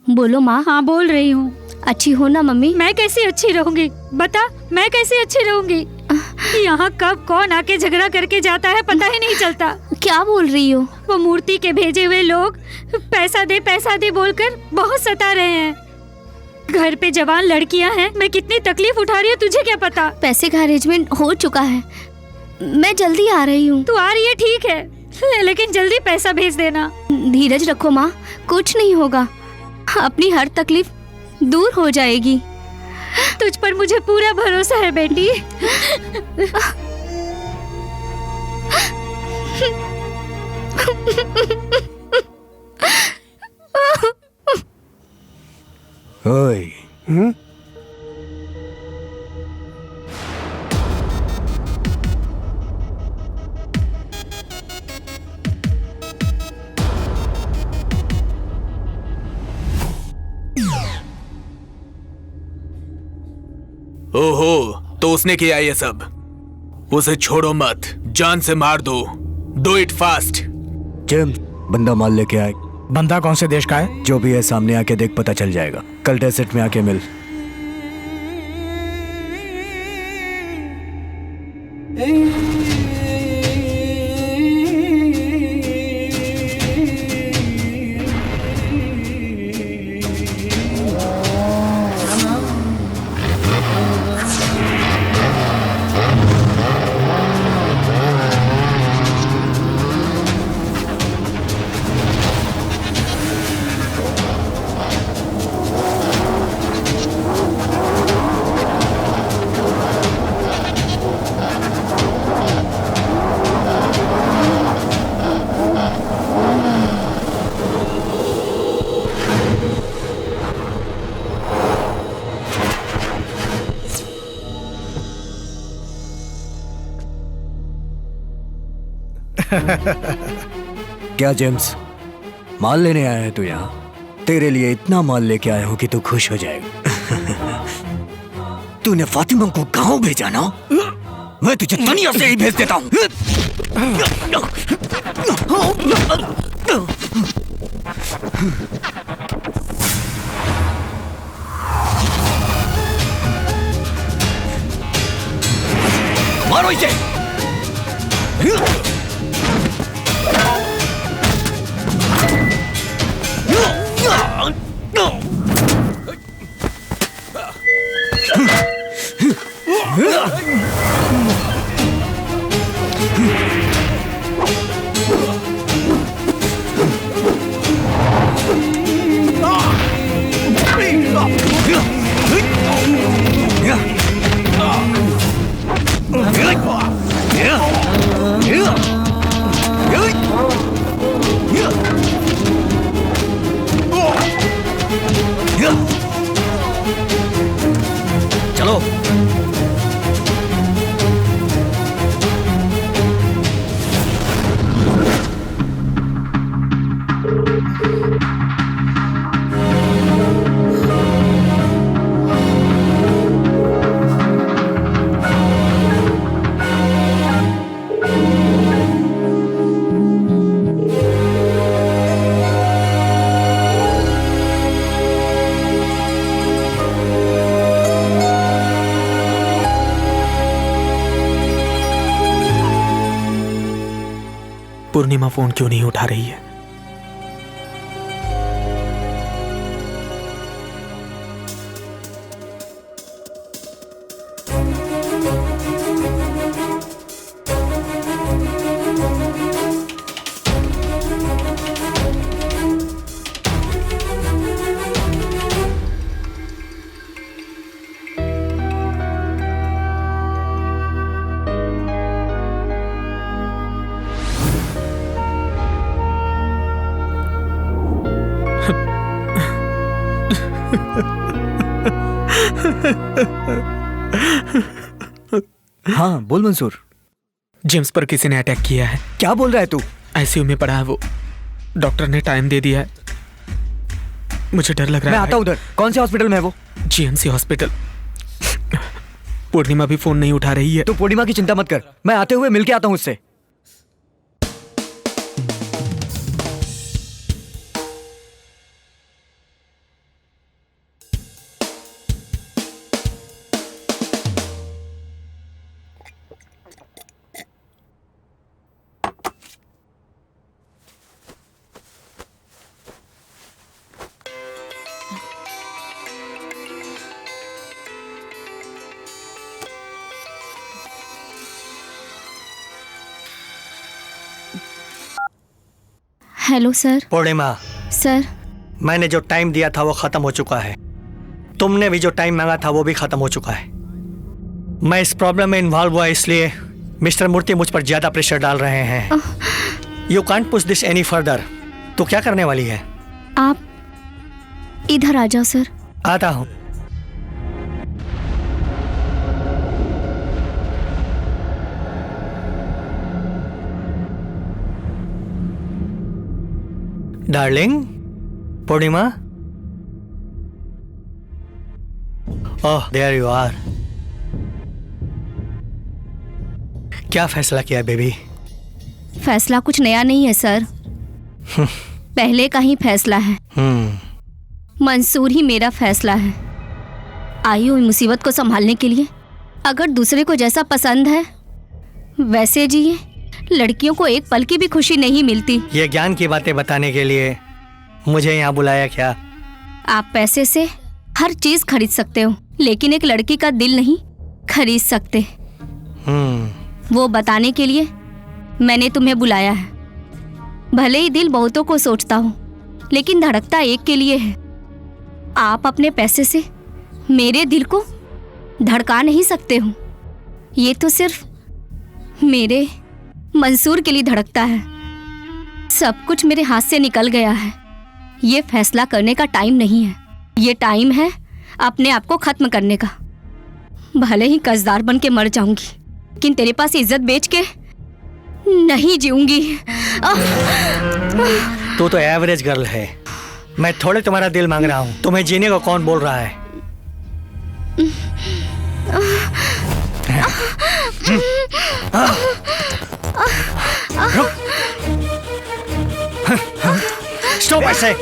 बोलो माँ। हाँ बोल रही हूँ। अच्छी हो ना मम्मी? मैं कैसी अच्छी रहूंगी? बता, मैं कैसी अच्छी रहूंगी? यहाँ कब कौन आके झगड़ा करके जाता है पता ही नहीं चलता। क्या बोल रही हो? वो मूर्ति के भेजे हुए लोग पैसा दे बोलकर बहुत सता रहे हैं। घर पे जवान लड़कियां हैं, मैं कितनी तकलीफ उठा रही हूँ तुझे क्या पता? पैसे का अरेंजमेंट हो चुका है, मैं जल्दी आ रही हूँ। तू आ रही है ठीक है, लेकिन जल्दी पैसा भेज देना। धीरज रखो माँ, कुछ नहीं होगा, अपनी हर तकलीफ दूर हो जाएगी। तुझ पर मुझे पूरा भरोसा है बेटी। ओए, ओहो, तो उसने किया ये सब। उसे छोड़ो मत, जान से मार दो। Do it fast. जेम्स, बंदा माल लेके आए। बंदा कौन से देश का है? जो भी है सामने आके देख, पता चल जाएगा। कल डेजर्ट में आके मिल। क्या जेम्स, माल लेने आया है तू यहाँ? तेरे लिए इतना माल लेके आया हूँ कि तू खुश हो जाएगा। तूने फातिमा को गांव भेजा ना, मैं तुझे दुनिया से ही भेज देता हूँ। मारो इसे। चलो। पूर्णिमा फोन क्यों नहीं उठा रही है? हाँ बोल मंसूर। जेम्स पर किसी ने अटैक किया है। क्या बोल रहा है तू? आईसीयू में पड़ा है वो। डॉक्टर ने टाइम दे दिया है। मुझे डर लग रहा है। मैं आता उधर। कौन से हॉस्पिटल में है वो? GMC hospital. पूर्णिमा भी फोन नहीं उठा रही है। तू पूर्णिमा की चिंता मत कर, मैं आते हुए मिलके आता हूँ उससे। Hello sir. पूर्णिमा, सर मैंने जो टाइम दिया था वो खत्म हो चुका है। तुमने भी जो टाइम मांगा था वो भी खत्म हो चुका है। मैं इस प्रॉब्लम में इन्वॉल्व हुआ इसलिए मिस्टर मूर्ति मुझ पर ज्यादा प्रेशर डाल रहे हैं। You can't push this any further. तो क्या करने वाली है? आप इधर आ जाओ सर। आता हूँ। Darling, Purnima. Oh, there you are. क्या फैसला किया बेबी? फैसला कुछ नया नहीं है सर। पहले का ही फैसला है। मंसूर ही मेरा फैसला है। आई हूँ मुसीबत को संभालने के लिए। अगर दूसरे को जैसा पसंद है वैसे जिए। लड़कियों को एक पल की भी खुशी नहीं मिलती। ये ज्ञान की बातें बताने के लिए मुझे यहाँ बुलाया क्या? आप पैसे से हर चीज खरीद सकते हो, लेकिन एक लड़की का दिल नहीं खरीद सकते। वो बताने के लिए मैंने तुम्हें बुलाया है। भले ही दिल बहुतों को सोचता हूँ, लेकिन धड़कता एक के लिए है। आप अपने पैसे से मेरे दिल को धड़का नहीं सकते हो। ये तो सिर्फ मेरे मंसूर के लिए धड़कता है। सब कुछ मेरे हाथ से निकल गया है। ये फैसला करने का टाइम नहीं है। ये टाइम है अपने आप को खत्म करने का। भले ही कर्जदार बन के मर जाऊंगी, लेकिन तेरे पास इज्जत बेच के नहीं जीऊंगी। तू तो एवरेज गर्ल है। मैं थोड़े तुम्हारा दिल मांग रहा हूँ। तुम्हें जीने को कौन बोल रहा है? स्टॉप ऐसे।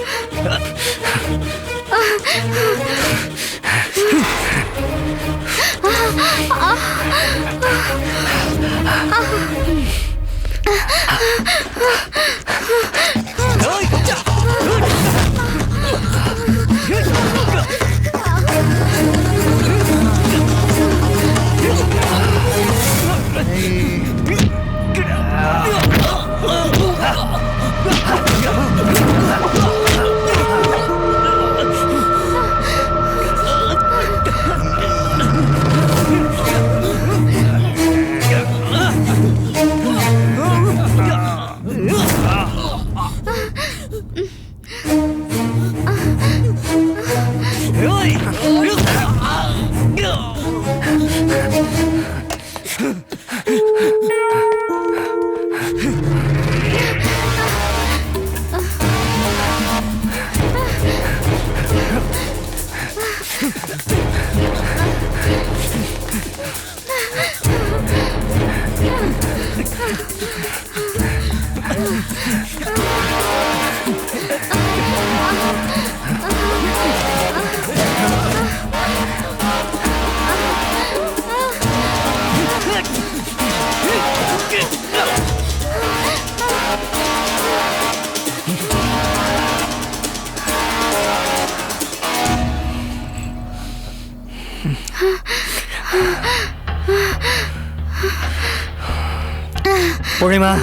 Purnima,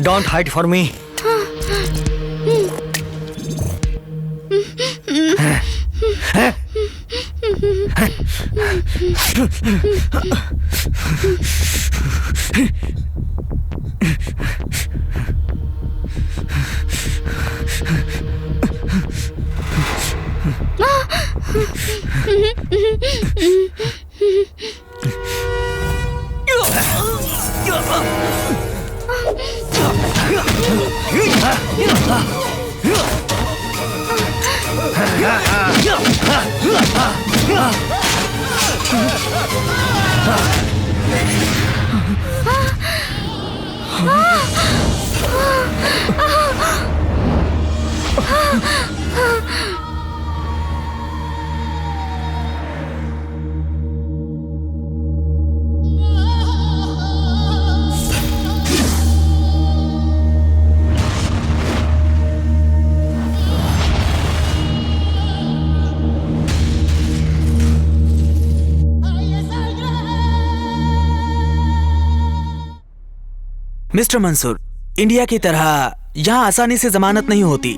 don't hide for me. Mister Mansoor, India की तरह यहाँ आसानी से जमानत नहीं होती।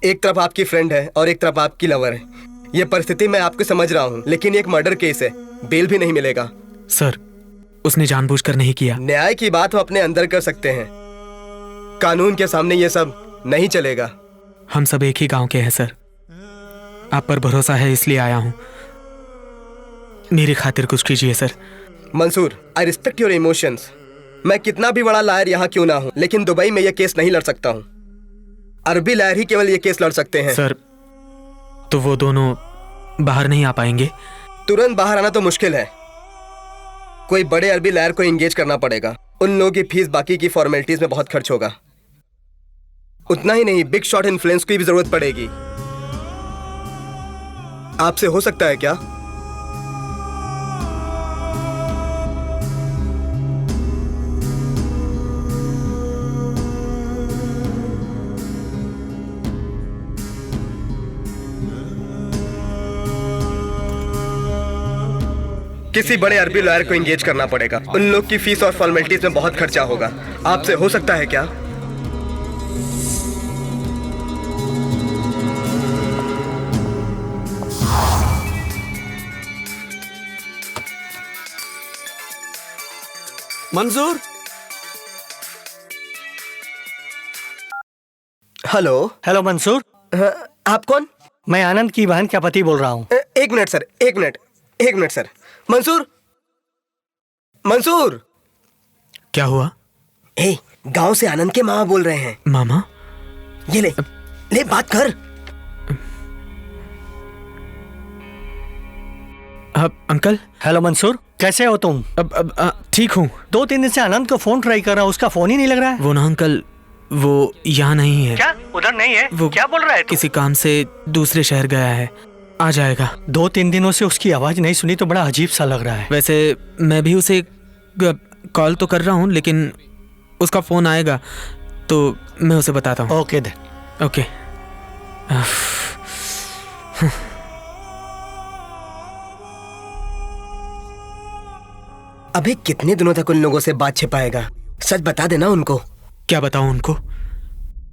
एक तरफ आपकी फ्रेंड है और एक तरफ आपकी लवर है। ये परिस्थिति मैं आपको समझ रहा हूँ, लेकिन ये एक मर्डर केस है, बेल भी नहीं मिलेगा। सर, उसने जानबूझकर नहीं किया। न्याय की बात वो अपने अंदर कर सकते हैं, कानून के सामने ये सब नहीं चलेगा। हम सब एक ही गांव के हैं सर। आप पर भरोसा है इसलिए आया हूं। मेरी खातिर कुछ कीजिए sir. Mansoor, I respect your emotions. मैं कितना भी बड़ा लायर यहाँ क्यों ना हूँ, लेकिन दुबई में यह केस नहीं लड़ सकता हूँ। अरबी लायर ही केवल ये केस लड़ सकते हैं। सर, तो वो दोनों बाहर नहीं आ पाएंगे? तुरंत बाहर आना तो मुश्किल है। कोई बड़े अरबी लायर को एंगेज करना पड़ेगा। उन लोगों की फीस बाकी की फॉर्मेलिटीज में बहुत खर्च होगा। उतना ही नहीं, बिग शॉट इन्फ्लुएंस की भी जरूरत पड़ेगी। आपसे हो सकता है क्या? किसी बड़े अरबी लॉयर को एंगेज करना पड़ेगा। उन लोग की फीस और फॉर्मेलिटीज में बहुत खर्चा होगा। आपसे हो सकता है क्या? मंजूर। हेलो। हेलो मंसूर। आप कौन? मैं आनंद की बहन का पति बोल रहा हूँ। एक मिनट सर, एक मिनट सर। मंसूर, मंसूर। क्या हुआ? गांव से आनंद के मामा बोल रहे हैं। मामा? ये ले ले, बात कर। अंकल। हेलो मंसूर, कैसे हो तुम? ठीक हूँ। 2-3 दिन से आनंद को फोन ट्राई कर रहा हूँ, उसका फोन ही नहीं लग रहा है। वो ना अंकल, वो यहाँ नहीं है। क्या उधर नहीं है? वो क्या बोल रहा है? किसी काम से दूसरे शहर गया है, आ जाएगा। 2-3 दिनों से उसकी आवाज नहीं सुनी तो बड़ा अजीब सा लग रहा है। वैसे मैं भी उसे कॉल तो कर रहा हूँ, लेकिन उसका फोन आएगा तो मैं उसे बताता हूँ। ओके दे। ओके। अबे कितने दिनों तक उन लोगों से बात छिपाएगा? सच बता देना उनको। क्या बताऊं उनको?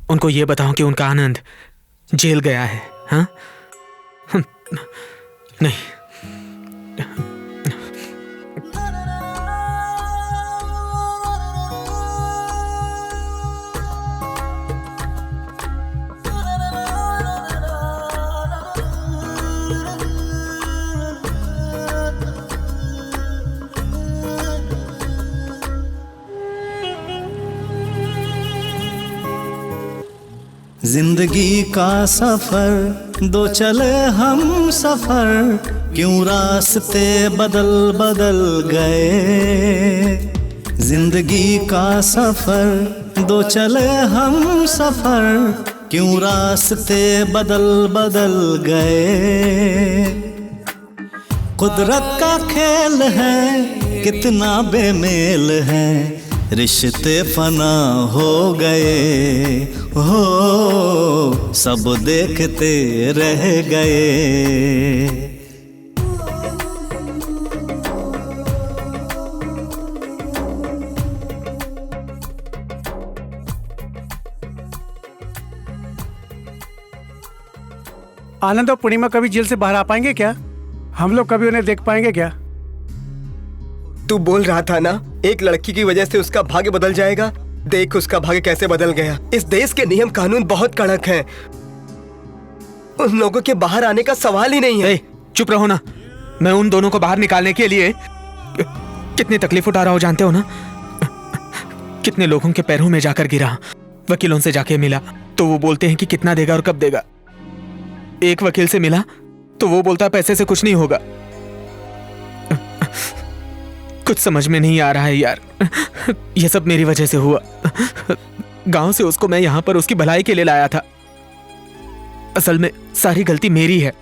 उनको ये बताऊं कि उनका आनंद जेल गया है? हाँ? नहीं। जिंदगी का सफर दो चले हम सफर, क्यों रास्ते बदल बदल गए। जिंदगी का सफर दो चले हम सफर, क्यों रास्ते बदल बदल गए। कुदरत का खेल है कितना बेमेल है, रिश्ते फना हो गए हो, सब देखते रह गए। आनंद और पूर्णिमा कभी जेल से बाहर आ पाएंगे क्या? हम लोग कभी उन्हें देख पाएंगे क्या? तू बोल रहा था ना एक लड़की की वजह से उसका भाग्य बदल जाएगा। देख उसका भाग्य कैसे बदल गया। इस देश के नियम कानून बहुत कड़क हैं। उन लोगों के बाहर आने का सवाल ही नहीं है। चुप रहो ना। मैं उन दोनों को बाहर निकालने के लिए कितनी तकलीफ उठा रहा हूं जानते हो ना? कितने लोगों के पैरों में जाकर गिरा, वकीलों से जाके मिला तो वो बोलते हैं कि कितना देगा और कब देगा। एक वकील से मिला तो वो बोलता पैसे से कुछ नहीं होगा। कुछ समझ में नहीं आ रहा है यार। ये सब मेरी वजह से हुआ। गांव से उसको मैं यहाँ पर उसकी भलाई के लिए लाया था। असल में सारी गलती मेरी है।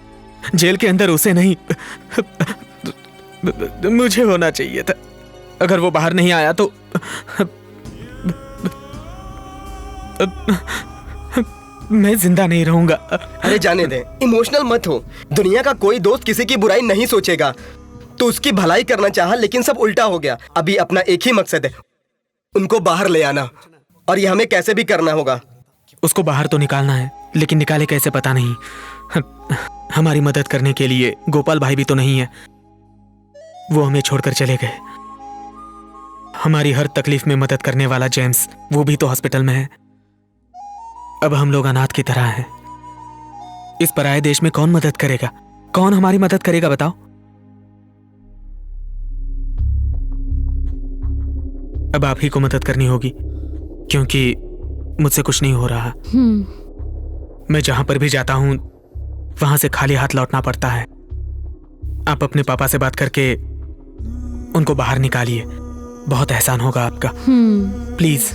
जेल के अंदर उसे नहीं, मुझे होना चाहिए था। अगर वो बाहर नहीं आया तो मैं जिंदा नहीं रहूंगा। अरे जाने दे, इमोशनल मत हो। दुनिया का कोई दोस्त किसी की बुराई नहीं सोचेगा। तो उसकी भलाई करना चाहा लेकिन सब उल्टा हो गया। अभी अपना एक ही मकसद है, उनको बाहर ले आना, और ये हमें कैसे भी करना होगा। उसको बाहर तो निकालना है, लेकिन निकाले कैसे पता नहीं। हमारी मदद करने के लिए गोपाल भाई भी तो नहीं है। वो हमें छोड़कर चले गए। हमारी हर तकलीफ में मदद करने वाला जेम्स, वो भी तो हॉस्पिटल में है। अब हम लोग अनाथ की तरह हैं। इस पराये देश में कौन मदद करेगा? कौन हमारी मदद करेगा बताओ? अब आप ही को मदद करनी होगी, क्योंकि मुझसे कुछ नहीं हो रहा। मैं जहां पर भी जाता हूं वहां से खाली हाथ लौटना पड़ता है। आप अपने पापा से बात करके उनको बाहर निकालिए, बहुत एहसान होगा आपका। Please.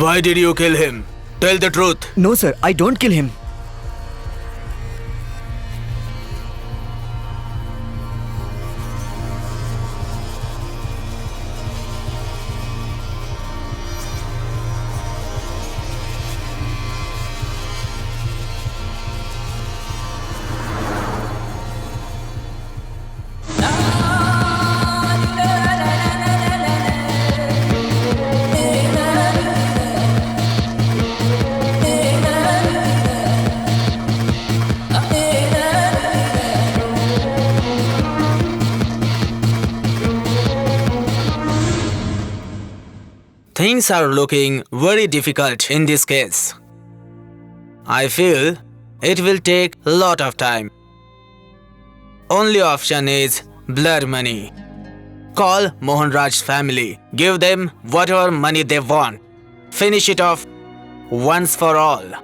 Why did you kill him? Tell the truth. No sir, I don't kill him. Things are looking very difficult in this case. I feel it will take a lot of time. Only option is blood money. Call Mohan Raj's family. Give them whatever money they want. Finish it off once for all.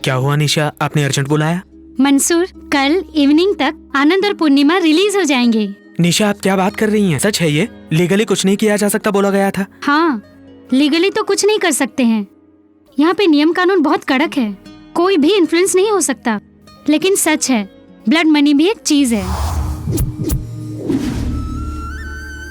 क्या हुआ निशा, आपने urgent बुलाया? मंसूर, कल evening तक आनंद और पूर्णिमा release हो जाएंगे। निशा, आप क्या बात कर रही हैं? सच है ये? लीगली कुछ नहीं किया जा सकता बोला गया था। हाँ, लीगली तो कुछ नहीं कर सकते हैं। यहाँ पे नियम कानून बहुत कड़क है, कोई भी इन्फ्लुएंस नहीं हो सकता। लेकिन सच है, ब्लड मनी भी एक चीज है।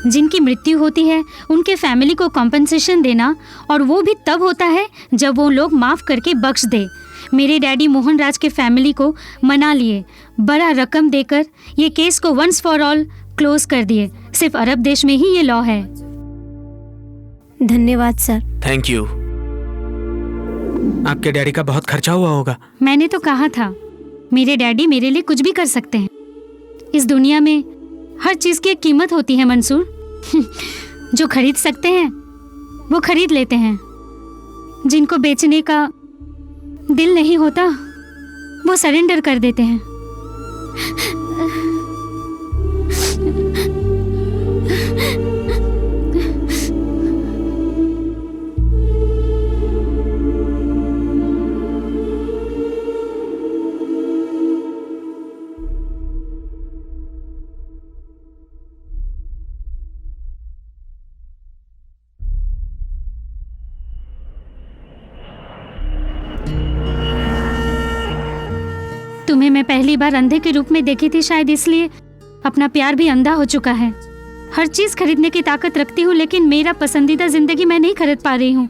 जिनकी मृत्यु होती है उनके फैमिली को कॉम्पनसेशन देना, और वो भी तब होता है जब वो लोग माफ करके बख्श दे। मेरे डैडी मोहन राज के फैमिली को मना लिए, बड़ा रकम देकर ये केस को वंस फॉर ऑल क्लोज कर दिए। सिर्फ अरब देश में ही ये लॉ है। धन्यवाद सर। Thank you. आपके डैडी का बहुत खर्चा हुआ होगा। मैंने तो कहा था, मेरे डैडी मेरे लिए कुछ भी कर सकते हैं। इस दुनिया में हर चीज की एक कीमत होती है मंसूर। जो खरीद सकते हैं वो खरीद लेते हैं, जिनको बेचने का दिल नहीं होता वो सरेंडर कर देते हैं। तुम्हें मैं पहली बार अंधे के रूप में देखी थी, शायद इसलिए अपना प्यार भी अंधा हो चुका है। हर चीज खरीदने की ताकत रखती हूँ, लेकिन मेरा पसंदीदा जिंदगी मैं नहीं खरीद पा रही हूँ।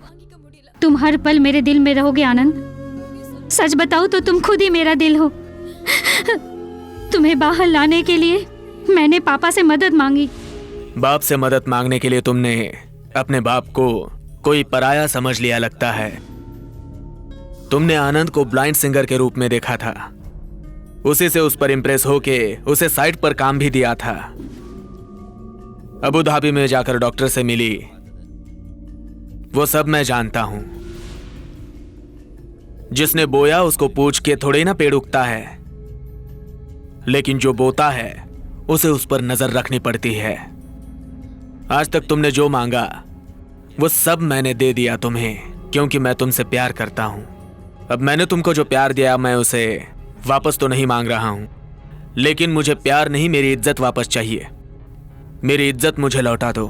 तुम हर पल मेरे दिल में रहोगे आनंद। सच बताऊँ तो तुम खुद ही मेरा दिल हो। तुम्हें बाहर लाने के लिए मैंने पापा से मदद मांगी। बाप से मदद मांगने के लिए तुमने अपने बाप को कोई पराया समझ लिया लगता है। तुमने आनंद को ब्लाइंड सिंगर के रूप में देखा था, उसी से उस पर इंप्रेस होके उसे साइट पर काम भी दिया था। अबू धाबी में जाकर डॉक्टर से मिली, वो सब मैं जानता हूं। जिसने बोया उसको पूछ के थोड़े ना पेड़ उगता है, लेकिन जो बोता है उसे उस पर नजर रखनी पड़ती है। आज तक तुमने जो मांगा वो सब मैंने दे दिया तुम्हें, क्योंकि मैं तुमसे प्यार करता हूं। अब मैंने तुमको जो प्यार दिया मैं उसे वापस तो नहीं मांग रहा हूं, लेकिन मुझे प्यार नहीं, मेरी इज्जत वापस चाहिए। मेरी इज्जत मुझे लौटा दो।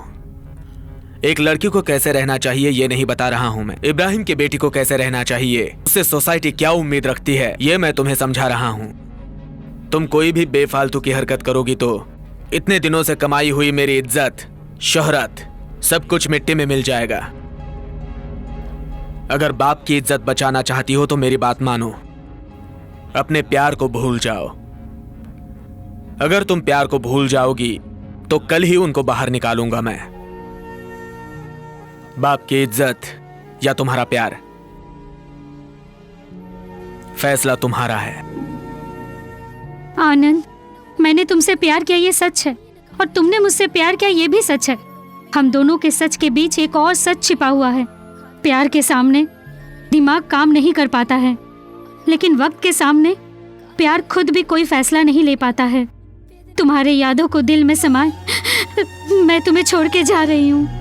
एक लड़की को कैसे रहना चाहिए ये नहीं बता रहा हूं मैं। इब्राहिम की बेटी को कैसे रहना चाहिए, उससे सोसाइटी क्या उम्मीद रखती है, ये मैं तुम्हें समझा रहा हूं। तुम कोई भी बेफालतू की हरकत करोगी तो इतने दिनों से कमाई हुई मेरी इज्जत, शोहरत, सब कुछ मिट्टी में मिल जाएगा। अगर बाप की इज्जत बचाना चाहती हो तो मेरी बात मानो, अपने प्यार को भूल जाओ। अगर तुम प्यार को भूल जाओगी तो कल ही उनको बाहर निकालूंगा मैं। बाप की इज्जत या तुम्हारा प्यार, फैसला तुम्हारा है। आनंद, मैंने तुमसे प्यार किया ये सच है, और तुमने मुझसे प्यार किया ये भी सच है। हम दोनों के सच के बीच एक और सच छिपा हुआ है। प्यार के सामने दिमाग काम नहीं कर पाता है, लेकिन वक्त के सामने प्यार खुद भी कोई फैसला नहीं ले पाता है। तुम्हारे यादों को दिल में समाए मैं तुम्हें छोड़ के जा रही हूँ।